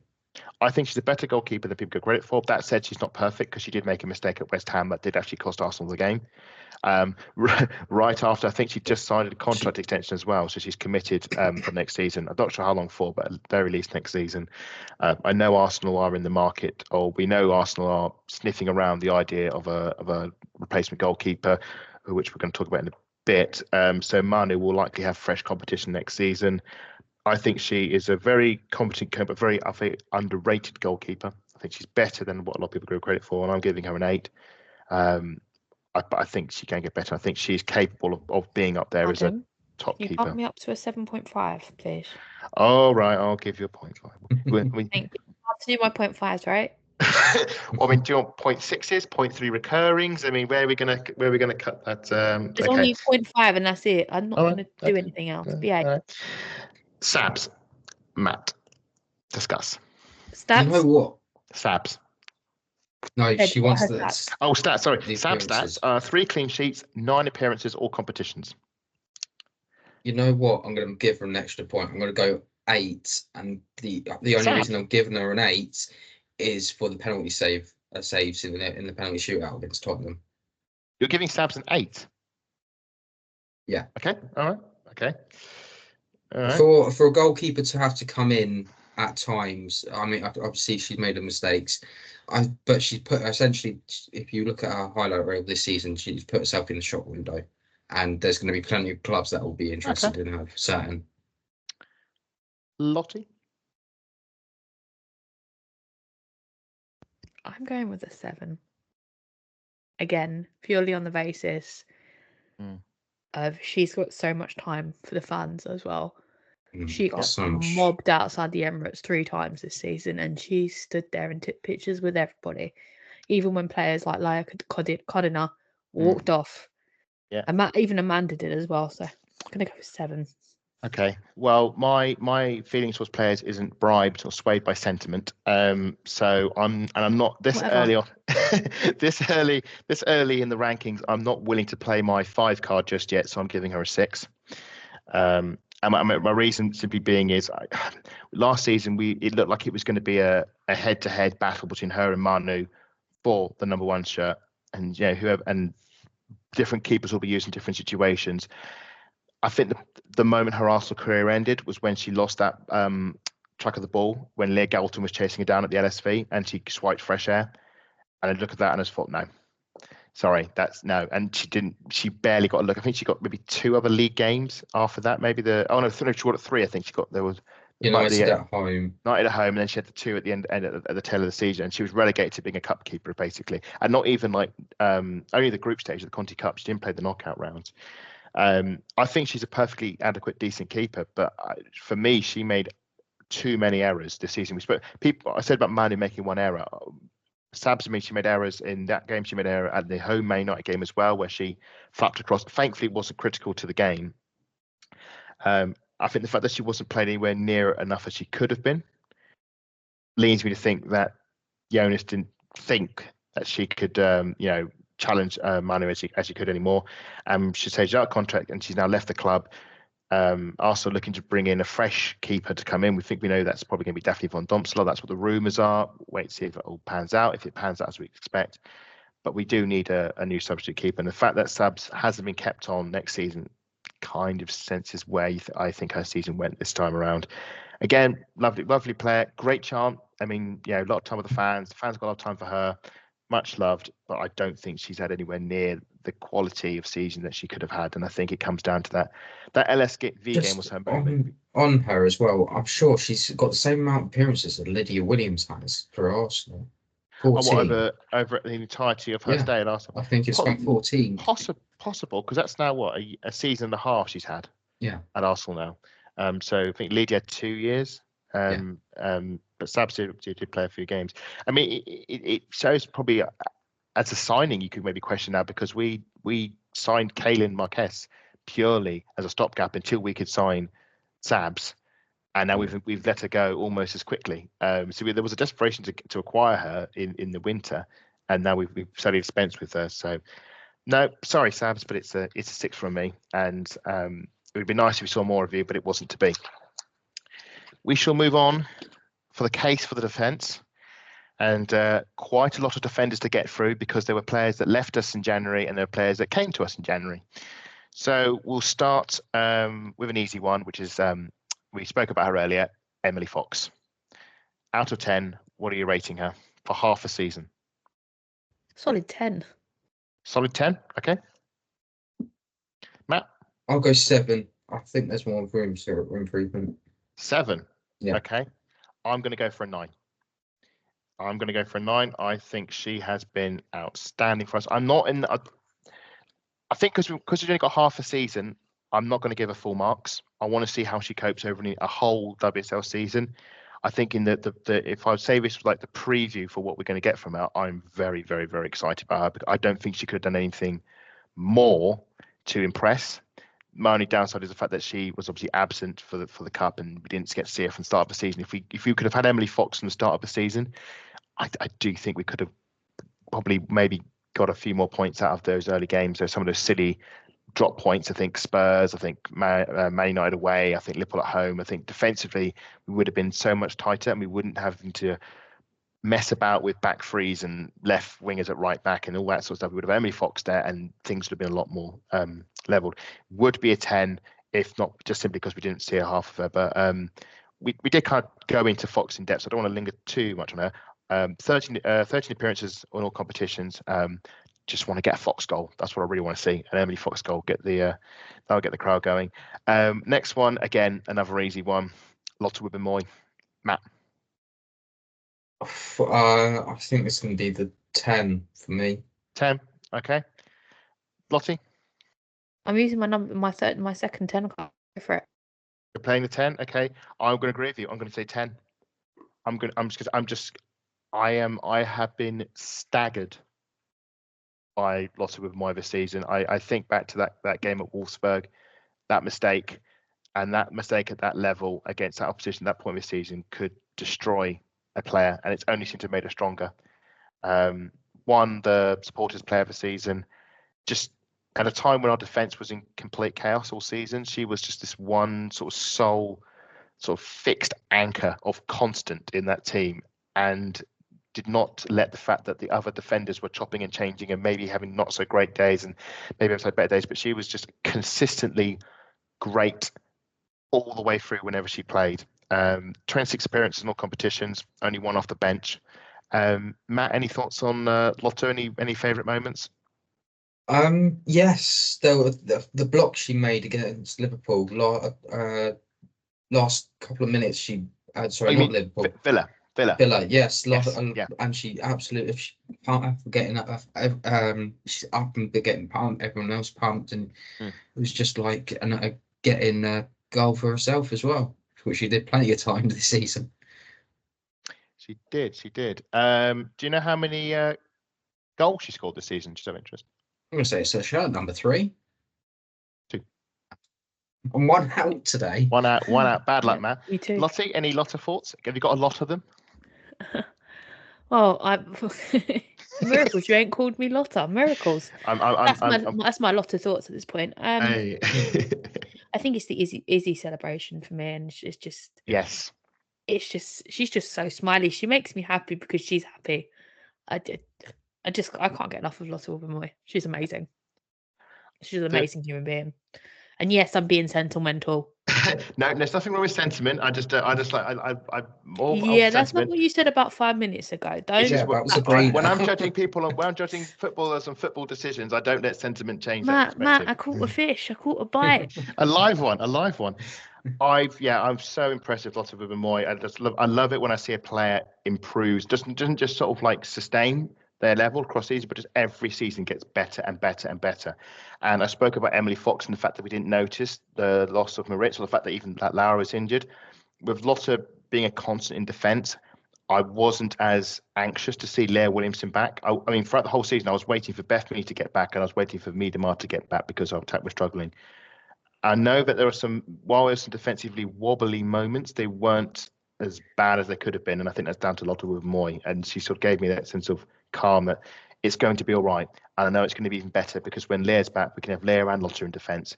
I think she's a better goalkeeper than people give credit for. That said, she's not perfect because she did make a mistake at West Ham that did actually cost Arsenal the game. Right after, I think she just signed a contract extension as well, so she's committed for next season. I'm not sure how long for, but at the very least next season. I know Arsenal are in the market, or we know Arsenal are sniffing around the idea of a replacement goalkeeper, which we're going to talk about in a bit. So Manu will likely have fresh competition next season. I think she is a very competent, but very underrated goalkeeper. I think she's better than what a lot of people give credit for, and I'm giving her an 8. I think she can get better. I think she's capable of being up there as a top you keeper. Bump me up to a 7.5, please. All right, I'll give you a 0.5. Thank you. I have to do my 0.5s, right? Well, I mean, do you want 0.6s, 0.3 recurrings? I mean, where are we gonna cut that? It's only 0.5 and that's it. I'm not All going to right, do anything else. But yeah, all right. Sabs, Matt, discuss. stats. You know what? Sabs. No, Said she what wants her that. stats. Oh, stats. Sorry, The Sabs appearances. stats are 3 clean sheets, 9 appearances, all competitions. You know what? I'm going to give her an extra point. I'm going to go 8, and the only reason I'm giving her an 8 is for the penalty saves in the penalty shootout against Tottenham. You're giving Sabs an 8. Yeah. Okay. All right. Okay. All right. For a goalkeeper to have to come in at times, I mean, obviously she's made her mistakes, but she's put essentially. If you look at her highlight reel this season, she's put herself in the shop window, and there's going to be plenty of clubs that will be interested in her. Certain. Lottie. I'm going with a 7. Again, purely on the basis of she's got so much time for the fans as well. She got mobbed outside the Emirates 3 times this season, and she stood there and took pictures with everybody, even when players like Laia Codina walked off. Yeah, even Amanda did as well. So I'm gonna go with 7. Okay. Well, my feelings towards players isn't bribed or swayed by sentiment. So I'm not this early on. this early in the rankings. I'm not willing to play my 5 card just yet. So I'm giving her a 6. And my reason simply being is last season it looked like it was going to be a head-to-head battle between her and Manu for the number 1 shirt, and whoever and different keepers will be used in different situations. I think the moment her Arsenal career ended was when she lost that track of the ball when Leah Galton was chasing her down at the LSV and she swiped fresh air. And I look at that and I just thought, no, sorry, that's no. And she barely got a look. I think she got maybe 2 other league games after that. Maybe she got 3. I think she got, there was United at home. United at home, and then she had the 2 at the end at the tail of the season, and she was relegated to being a cup keeper basically, and not even like only the group stage of the Conti Cup. She didn't play the knockout rounds. I think she's a perfectly adequate, decent keeper, but for me, she made too many errors this season. I said about Manu making 1 error. Sabs, I mean, she made errors in that game. She made an error at the home Man United game as well, where she flapped across. Thankfully, it wasn't critical to the game. I think the fact that she wasn't playing anywhere near enough as she could have been leads me to think that Jonas didn't think that she could, challenge Manu as she could anymore. She says she's out of contract and she's now left the club. Also looking to bring in a fresh keeper to come in. We know that's probably going to be definitely Von Domselaar. That's what the rumours are. Wait to see if it all pans out. If it pans out as we expect, but we do need a new substitute keeper. And the fact that Sabs hasn't been kept on next season kind of senses where I think her season went this time around. Again, lovely player, great charm. I mean, a lot of time with the fans. The fans got a lot of time for her. Much loved, but I don't think she's had anywhere near the quality of season that she could have had. And I think it comes down to that LSV game was her moment. On her as well, I'm sure she's got the same amount of appearances that Lydia Williams has for Arsenal. 14. Over the entirety of her stay at Arsenal. I think it's like 14. Possible, because that's now a season and a half she's had. Yeah. At Arsenal now. So I think Lydia had 2 years. But Sabs did play a few games. I mean, it shows probably as a signing you could maybe question now, because we signed Kaylin Marquez purely as a stopgap until we could sign Sabs, and now we've let her go almost as quickly. So there was a desperation to acquire her in the winter, and now we've sadly dispensed with her. So no, sorry Sabs, but it's a 6 from me, and it would be nice if we saw more of you, but it wasn't to be. We shall move on for the case for the defence, and quite a lot of defenders to get through, because there were players that left us in January and there were players that came to us in January. So we'll start with an easy one, which is we spoke about her earlier, Emily Fox. Out of 10, what are you rating her for half a season? Solid 10. Solid 10, okay. Matt? I'll go 7. I think there's more room for improvement. 7? Yeah. Okay. I'm going to go for a 9. I think she has been outstanding for us. I'm not in... I think because we've only got half a season, I'm not going to give her full marks. I want to see how she copes over a whole WSL season. I think in the if I would say this was like the preview for what we're going to get from her, I'm very, very, very excited about her. But I don't think she could have done anything more to impress. My only downside is the fact that she was obviously absent for the cup, and we didn't get to see her from the start of the season. If we could have had Emily Fox from the start of the season, I do think we could have probably maybe got a few more points out of those early games. There's some of those silly drop points. I think Spurs, I think Man United away, I think Liverpool at home. I think defensively we would have been so much tighter, and we wouldn't have to mess about with back threes and left wingers at right back and all that sort of stuff. We would have Emily Fox there, and things would have been a lot more leveled. Would be a 10, if not just simply because we didn't see a half of her. But we did kind of go into Fox in depth, so I don't want to linger too much on her. 13 appearances on all competitions. Just want to get a Fox goal. That's what I really want to see. An Emily Fox goal. That'll get the crowd going. Next one, again, another easy one. Lottie Wibben-Moy. Matt. I think it's going to be the 10 for me. 10. Okay. Lottie. I'm using my second 10. I can't go for it. You're playing the 10. Okay. I'm going to agree with you. I'm going to say 10. I have been staggered by Lottie Wibben-Moy this season. I think back to that game at Wolfsburg, that mistake at that level against that opposition at that point of the season could destroy a player, and it's only seemed to have made her stronger. Won the supporters player of the season, just at a time when our defense was in complete chaos all season. She was just this one sort of sole, sort of fixed anchor of constant in that team, and did not let the fact that the other defenders were chopping and changing and maybe having not so great days and maybe have had better days, but she was just consistently great all the way through whenever she played. 26 appearances in all competitions, only one off the bench. Matt, any thoughts on Lottie? Any favourite moments? Yes, the block she made against Liverpool last couple of minutes. Liverpool. Villa, yes, Yes, yeah. And she absolutely getting she's up and getting pumped. Everyone else pumped, and it was just like getting a goal for herself as well, which she did plenty of times this season. She did. Do you know how many goals she scored this season? Just out of interest. I'm gonna say it's her shirt number 3. 2. And 1 out today. 1 out. Bad luck, man. Me too. Lottie, any Lotta thoughts? Have you got a lot of them? Well, miracles. You ain't called me Lotta. Miracles. That's my Lotta thoughts at this point. Hey. I think it's the Izzy celebration for me, and it's just yes. It's just she's just so smiley. She makes me happy because she's happy. I can't get enough of Lottie Wibben-Moy. She's amazing. She's an amazing human being. And yes, I'm being sentimental. No, there's nothing wrong with sentiment. I just like that's not what you said about 5 minutes ago. When I'm judging people, when I'm judging footballers on football decisions, I don't let sentiment change. Matt, I caught a fish. I caught a bite. a live one. I'm so impressed with Lottie Wibben-Moy. I love it when I see a player improves. Doesn't just sort of like sustain, They're level across season, but just every season gets better and better and better. And I spoke about Emily Fox and the fact that we didn't notice the loss of Maritz, or the fact that even that Laura was injured. With Lotte being a constant in defence, I wasn't as anxious to see Leah Williamson back. I mean, throughout the whole season, I was waiting for Bethany to get back, and I was waiting for Miedemar to get back because our attack was struggling. I know that there were while there were some defensively wobbly moments, they weren't as bad as they could have been. And I think that's down to Lotte with Moy. And she sort of gave me that sense of calm that it's going to be all right. And I know it's going to be even better because when Leah's back, we can have Leah and Lotte in defence.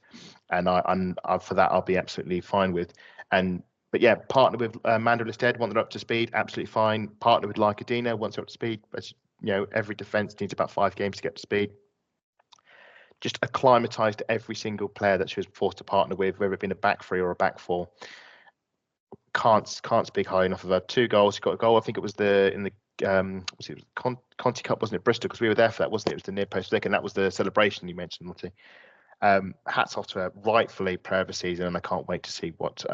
And I'm for that, I'll be absolutely fine with. But yeah, partner with Amanda Listed, want her up to speed, absolutely fine. Partner with Lycadina, wants her up to speed. But every defence needs about 5 games to get to speed. Just acclimatised to every single player that she was forced to partner with, whether it been a back 3 or a back 4. Can't speak high enough of her. 2 goals. She got a goal. I think it was Conti Cup, wasn't it? Bristol, because we were there for that, wasn't it? It was the near post flick, and that was the celebration you mentioned, Lottie. Hats off to her. Rightfully player of the season, and I can't wait to see what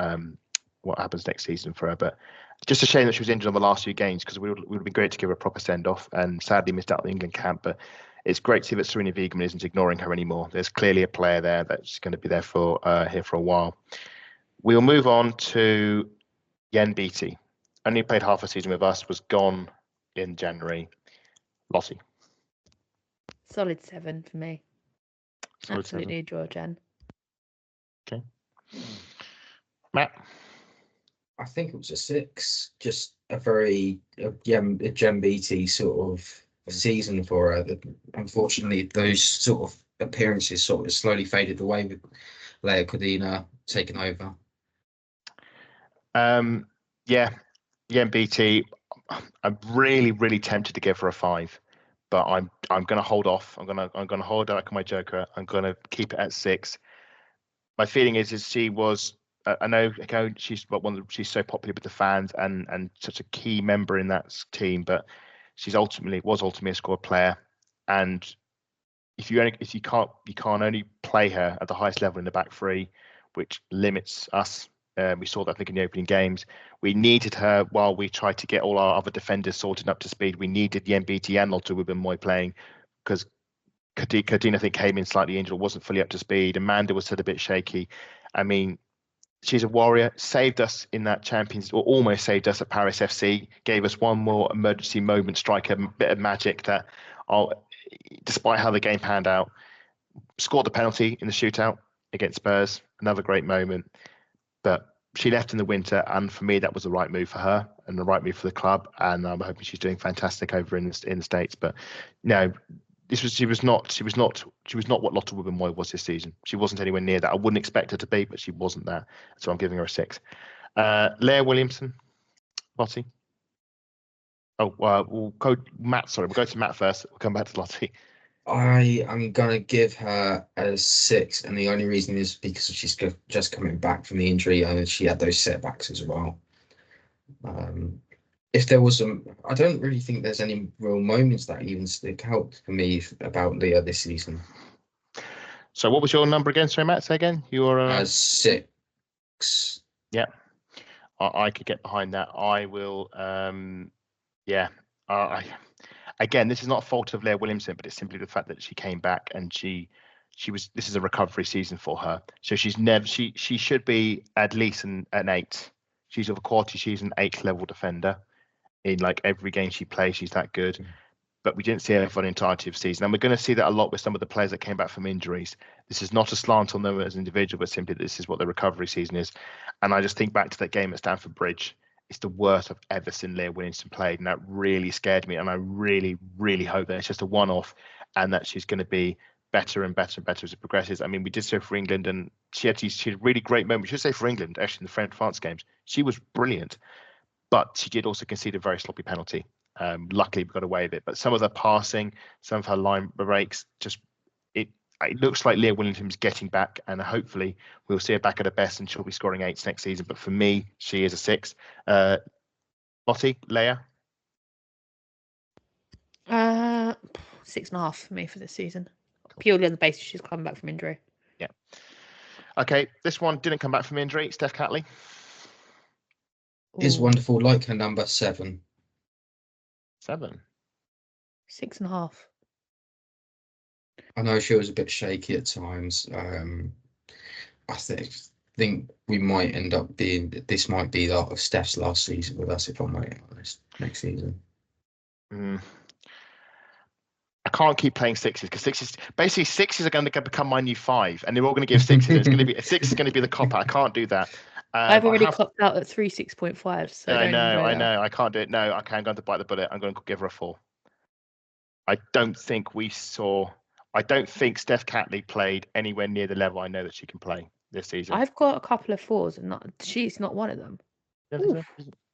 happens next season for her. But just a shame that she was injured on the last few games, because it would be great to give her a proper send off, and sadly missed out on the England camp. But it's great to see that Serena Wiegman isn't ignoring her anymore. There's clearly a player there that's going to be there here for a while. We'll move on to Yen Beattie. Only played half a season with us, was gone in January. Lottie. Solid 7 for me. Solid Absolutely 7. adore Jen. Okay. Matt. I think it was a 6. Just a very Jen Beattie sort of season for her. Unfortunately, those sort of appearances sort of slowly faded away with Leah Codina taking over. Yen Beattie. I'm really, really tempted to give her a 5, but I'm going to hold off. I'm going to hold back on my joker. I'm going to keep it at 6. My feeling is she was. I know she's she's so popular with the fans and such a key member in that team, but she was ultimately a squad player. And you can't only play her at the highest level in the back 3, which limits us. We saw that, I think, in the opening games. We needed her while we tried to get all our other defenders sorted up to speed. We needed Yen Beattie and Lotte with Moy playing, because Cardina, I think, came in slightly injured, wasn't fully up to speed. Amanda was still a bit shaky. I mean, she's a warrior, saved us in that Champions, or almost saved us at Paris FC, gave us one more emergency moment striker, bit of magic that, despite how the game panned out, scored the penalty in the shootout against Spurs. Another great moment. But she left in the winter, and for me, that was the right move for her and the right move for the club. And I'm hoping she's doing fantastic over in the States. But no, she was not what Lotte Wubben-Moy was this season. She wasn't anywhere near that. I wouldn't expect her to be, but she wasn't that. So I'm giving her a 6. Leah Williamson, Lottie. We'll go Matt. Sorry, we'll go to Matt first. We'll come back to Lottie. I am gonna give her a 6, and the only reason is because she's just coming back from the injury, and she had those setbacks as well. If there was I don't really think there's any real moments that even stick out for me about Leah this season. So what was your number again? Sorry, Matt, say again. You were 6. Yeah, I could get behind that. I will. Again, this is not a fault of Leah Williamson, but it's simply the fact that she came back and she was. This is a recovery season for her, so she should be at least an 8. She's of a quality. She's an 8th level defender. In like every game she plays, she's that good. But we didn't see her for the entirety of the season, and we're going to see that a lot with some of the players that came back from injuries. This is not a slant on them as an individual, but simply this is what the recovery season is. And I just think back to that game at Stamford Bridge. It's the worst I've ever seen Leah Williamson played, and that really scared me. And I really, really hope that it's just a one-off, and that she's going to be better and better and better as it progresses. I mean, we did so for England, and she had really great moments. I should say for England, actually, in the France games, she was brilliant, but she did also concede a very sloppy penalty. Luckily, we got away with it. But some of the passing, some of her line breaks, it looks like Leah Williamson's getting back, and hopefully we'll see her back at her best, and she'll be scoring 8s next season. But for me, she is a 6. Lottie, Leah? 6.5 for me for this season. Purely on the basis she's coming back from injury. Yeah. Okay, this one didn't come back from injury. Steph Catley? Is wonderful, like her number 7. 7. 6.5. I know she was a bit shaky at times. I think we might end up being. This might be that of Steph's last season with us, if I'm right honest. Next season. I can't keep playing sixes because sixes are going to become my new 5, and they're all going to give sixes. And it's going to be a 6 is going to be the cop out. I can't do that. I've already copped out at 3 6.5. So I don't even go know. there. I can't do it. No, okay, I'm going to bite the bullet. I'm going to give her a 4. I don't think Steph Catley played anywhere near the level I know that she can play this season. I've got a couple of 4s, and she's not one of them.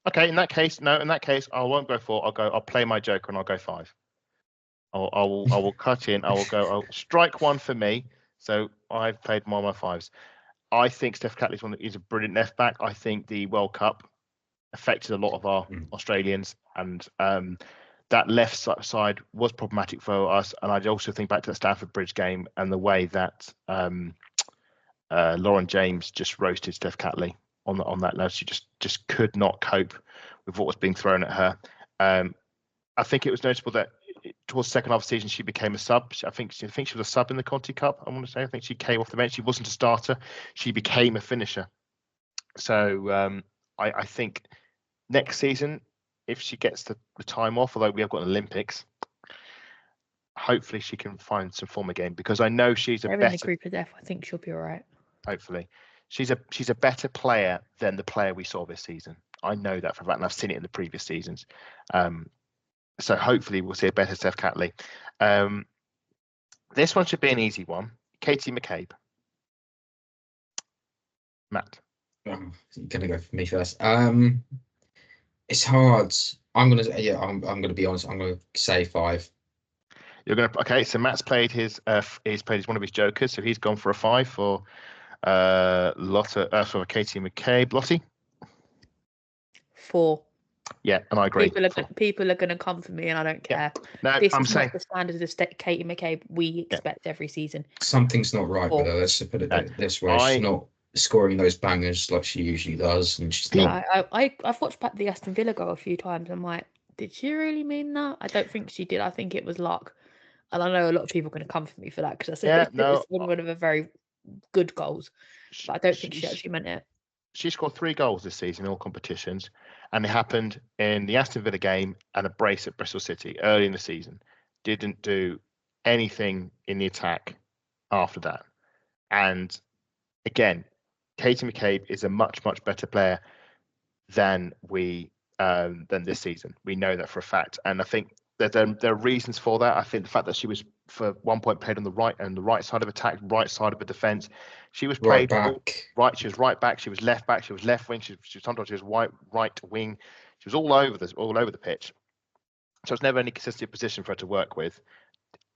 Okay, in that case, I won't go 4. I'll play my joker and I'll go 5. I will cut in. I'll strike 1 for me. So I've played one of my 5s. I think Steph Catley is a brilliant left back. I think the World Cup affected a lot of our Australians, and that left side was problematic for us. And I also think back to the Stamford Bridge game and the way that Lauren James just roasted Steph Catley on that level. She just could not cope with what was being thrown at her. I think it was noticeable that towards the second half of the season she became a sub. I think she was a sub in the Conti Cup. I want to say. I think she came off the bench. She wasn't a starter. She became a finisher. So I think next season, if she gets the time off, although we have got an Olympics, hopefully she can find some form again, because I know she's in the group of death. I think she'll be all right. Hopefully, she's a better player than the player we saw this season. I know that for a fact, and I've seen it in the previous seasons. So hopefully we'll see a better Steph Catley. This one should be an easy one. Katie McCabe. Matt. I'm gonna go for me first. It's hard. I'm gonna be honest. I'm gonna say 5. So Matt's played he's played one of his jokers, so he's gone for a 5 for for Katie McCabe. Lottie. 4. Yeah, and I agree. People are going to come for me, and I don't care. No, this is not the standard of Katie McCabe we expect every season. Something's not right with her. Let's put it this way. She's not scoring those bangers like she usually does, and she's not. I've watched back the Aston Villa goal a few times. I'm like, did she really mean that? I don't think she did. I think it was luck, and I know a lot of people are going to come for me for that, because I said it's one of the very good goals, but I don't think she actually meant it. She scored 3 goals this season in all competitions, and it happened in the Aston Villa game and a brace at Bristol City early in the season. Didn't do anything in the attack after that. And again, Katie McCabe is a much, much better player than this season. We know that for a fact, and I think that there are reasons for that. I think the fact that she was for one point played on the right side of attack, right side of the defence. She was played right. She was right back. She was left back. She was left wing. Sometimes she was right wing. She was all over the pitch. So it's never any consistent position for her to work with.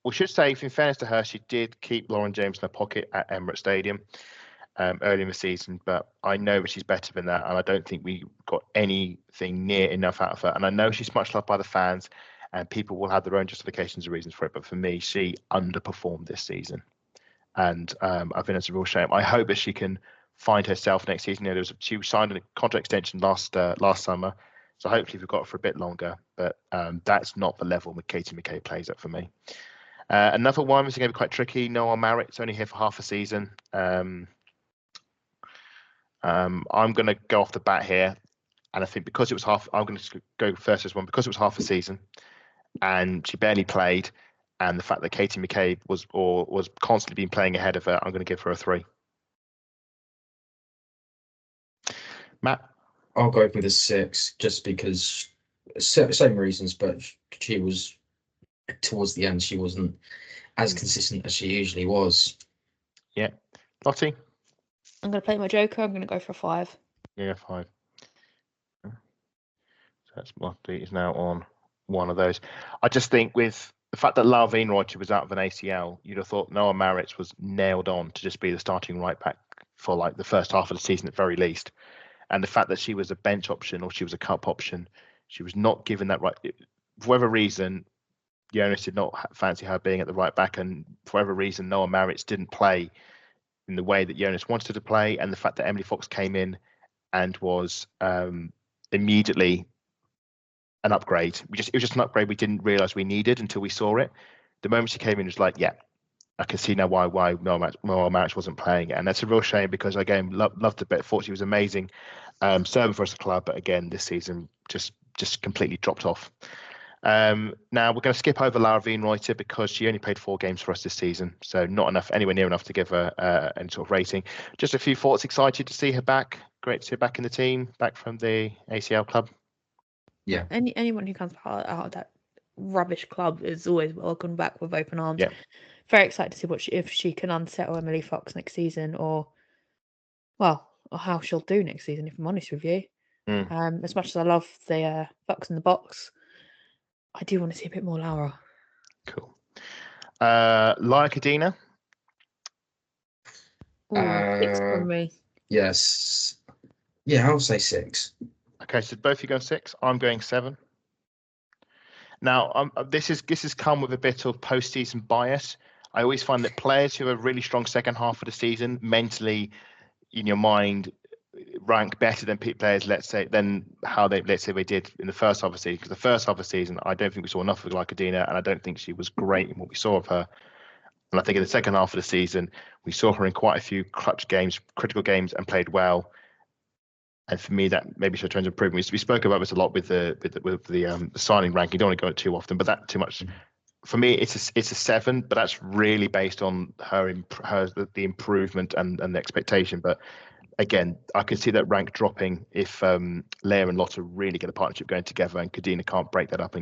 We should say, in fairness to her, she did keep Lauren James in her pocket at Emirates Stadium early in the season, but I know that she's better than that, and I don't think we got anything near enough out of her. And I know she's much loved by the fans, and people will have their own justifications and reasons for it. But for me, she underperformed this season, and I think it's a real shame. I hope that she can find herself next season. She signed a contract extension last summer, so hopefully we've got her for a bit longer. But that's not the level that Katie McCabe plays at for me. Another one is going to be quite tricky. Noah Marritt's only here for half a season. I'm going to go off the bat here, and I think because it was I'm going to go first as one because it was half a season, and she barely played, and the fact that Katie McCabe was constantly been playing ahead of her, I'm going to give her a 3. Matt, I'll go with a 6, just because same reasons, but she was towards the end. She wasn't as consistent as she usually was. Yeah, Lottie. I'm going to play my joker. I'm going to go for a 5. Yeah, 5. So that's Lottie is now on one of those. I just think with the fact that Lara Weinreuter was out of an ACL, you'd have thought Noah Marriott was nailed on to just be the starting right back for like the first half of the season at very least. And the fact that she was a bench option or she was a cup option, she was not given that right. For whatever reason, Jonas did not fancy her being at the right back, and for whatever reason, Noah Marriott didn't play in the way that Jonas wanted her to play. And the fact that Emily Fox came in and was immediately an upgrade. It was just an upgrade we didn't realise we needed until we saw it. The moment she came in, it was like, yeah, I can see now why Noel Marriage wasn't playing it, and that's a real shame because again, loved the bit. Thought she was amazing, serving for us the club, but again, this season just completely dropped off. Now we're going to skip over Lara Wienreuter because she only played 4 games for us this season, so not enough, anywhere near enough to give her any sort of rating. Just a few thoughts. Excited to see her back. Great to see her back in the team, back from the ACL club. Yeah. Anyone who comes out of that rubbish club is always welcome back with open arms. Yeah. Very excited to see if she can unsettle Emily Fox next season, or how she'll do next season. If I'm honest with you, as much as I love the Fox in the box, I do want to see a bit more Laura. Cool. Laia Cadena. 6 from me. Yes. Yeah, I'll say 6. Okay, so both of you going 6. I'm going 7. Now, this has come with a bit of post-season bias. I always find that players who have a really strong second half of the season mentally, in your mind, rank better than players, let's say, than how they did in the first half of the season. Because the first half of the season, I don't think we saw enough of Cadena, and I don't think she was great in what we saw of her. And I think in the second half of the season, we saw her in quite a few clutch games, critical games, and played well. And for me, that maybe should trend of improvement. We spoke about this a lot with the signing ranking. Don't want to go too often, but that too much. For me, it's a 7, but that's really based on the improvement and the expectation. But again, I can see that rank dropping if Leia and Lotte really get a partnership going together, and Cadena can't break that up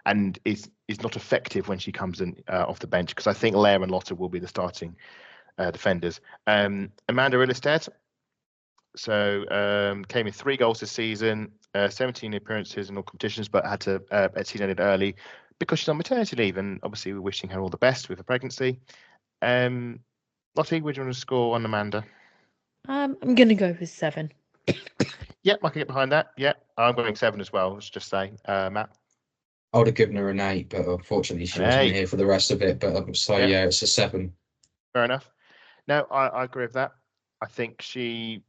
and is not effective when she comes in off the bench, because I think Leia and Lotte will be the starting defenders. Amanda Illestead. So came in 3 goals this season, 17 appearances in all competitions, but had to season ended early because she's on maternity leave, and obviously we're wishing her all the best with her pregnancy. Lottie, would you want to score on Amanda? I'm going to go with 7. Yep, I can get behind that. Yep, I'm going 7 as well. Let's just say, Matt. I would have given her an 8, but unfortunately she wasn't here for the rest of it. But yeah, it's a 7. Fair enough. No, I agree with that. I think she's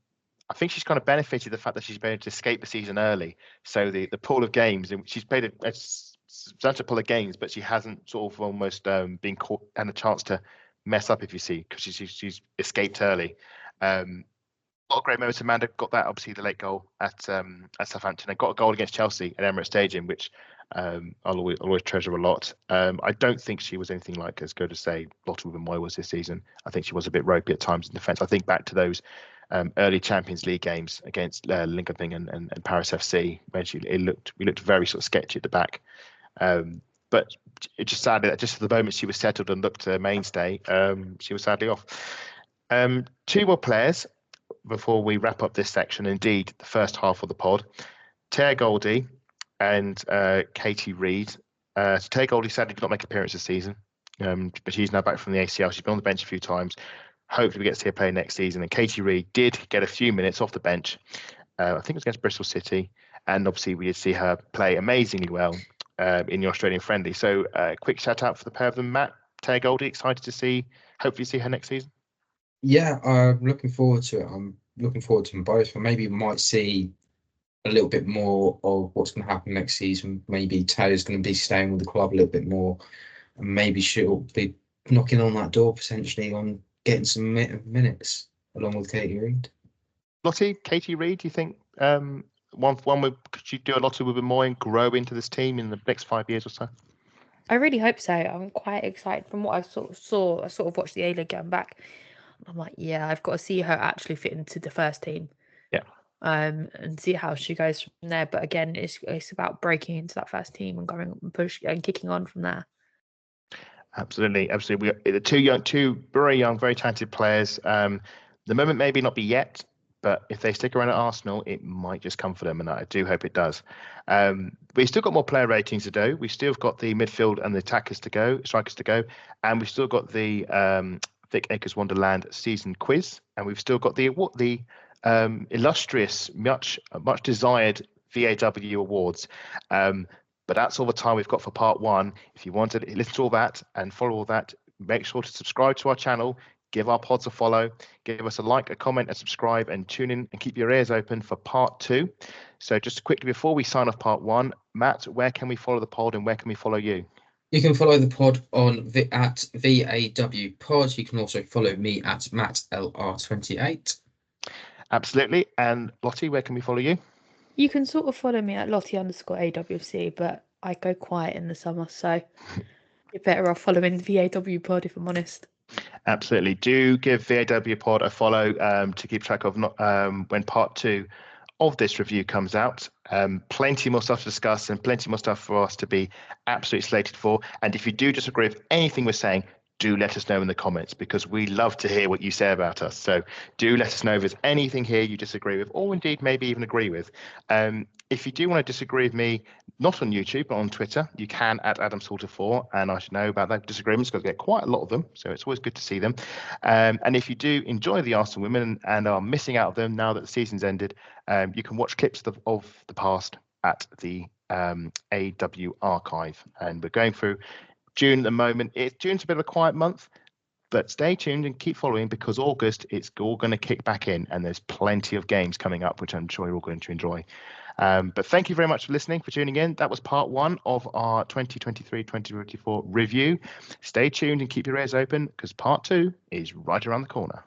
kind of benefited the fact that she's been able to escape the season early. So the pool of games, she's played a substantial pool of games, but she hasn't sort of almost been caught and a chance to mess up, if you see, because she's escaped early. A lot of great moments. Amanda got that, obviously, the late goal at Southampton, and got a goal against Chelsea at Emirates Stadium, which I'll always treasure a lot. I don't think she was anything like as good as, say, Lotte Moy was this season. I think she was a bit ropey at times in defence. I think back to those early Champions League games against Linköping and Paris FC, when we looked very sort of sketchy at the back. But it just sadly that just at the moment she was settled and looked a mainstay, she was sadly off. 2 more players before we wrap up this section. Indeed, the first half of the pod: Taya Goldie and Katie Reid. Taya Goldie sadly did not make an appearance this season, but she's now back from the ACL. She's been on the bench a few times. Hopefully we get to see her play next season. And Katie Reid did get a few minutes off the bench. I think it was against Bristol City. And obviously we did see her play amazingly well in the Australian friendly. So quick shout out for the pair of them. Matt, Taya Goldie, excited to hopefully see her next season. Yeah, I'm looking forward to it. I'm looking forward to them both. And maybe we might see a little bit more of what's going to happen next season. Maybe Taya's going to be staying with the club a little bit more. And maybe she'll be knocking on that door potentially on getting some minutes along with Katie Reid. Lottie, Katie Reid, do you think could she do a lot with Moy and grow into this team in the next 5 years or so? I really hope so. I'm quite excited from what I sort of saw. I sort of watched the A-League going back. I'm like, yeah, I've got to see her actually fit into the first team. Yeah. And see how she goes from there. But again, it's about breaking into that first team and going and push and kicking on from there. Absolutely. We two very young, very talented players. The moment maybe not be yet, but if they stick around at Arsenal, it might just come for them, and I do hope it does. We've still got more player ratings to do. We've still got the midfield and the strikers to go, and we've still got the Vic Akers Wonderland season quiz, and we've still got the illustrious, much desired VAW awards. But that's all the time we've got for part 1. If you want to listen to all that and follow all that, make sure to subscribe to our channel, give our pods a follow, give us a like, a comment, and subscribe, and tune in and keep your ears open for part 2. So just quickly before we sign off part 1, Matt, where can we follow the pod and where can we follow you? You can follow the pod on at VAW Pod. You can also follow me at MattLR28. Absolutely. And Lottie, where can we follow you? You can sort of follow me at Lottie_AWC, but I go quiet in the summer, so you're better off following the VAW pod if I'm honest. Absolutely. Do give VAW Pod a follow to keep track of when part 2 of this review comes out. Plenty more stuff to discuss and plenty more stuff for us to be absolutely slated for. And if you do disagree with anything we're saying, do let us know in the comments, because we love to hear what you say about us. So do let us know if there's anything here you disagree with, or indeed maybe even agree with. If you do want to disagree with me, not on YouTube, but on Twitter, you can at AdamSalter4, and I should know about that disagreements because I get quite a lot of them, so it's always good to see them. And if you do enjoy the Arsenal women and are missing out of them now that the season's ended, you can watch clips of the past at the AW archive. And we're going through June at the moment. June's a bit of a quiet month, but stay tuned and keep following, because August, it's all going to kick back in, and there's plenty of games coming up, which I'm sure you're all going to enjoy. But thank you very much for listening, for tuning in. That was part 1 of our 2023-2024 review. Stay tuned and keep your ears open, because part 2 is right around the corner.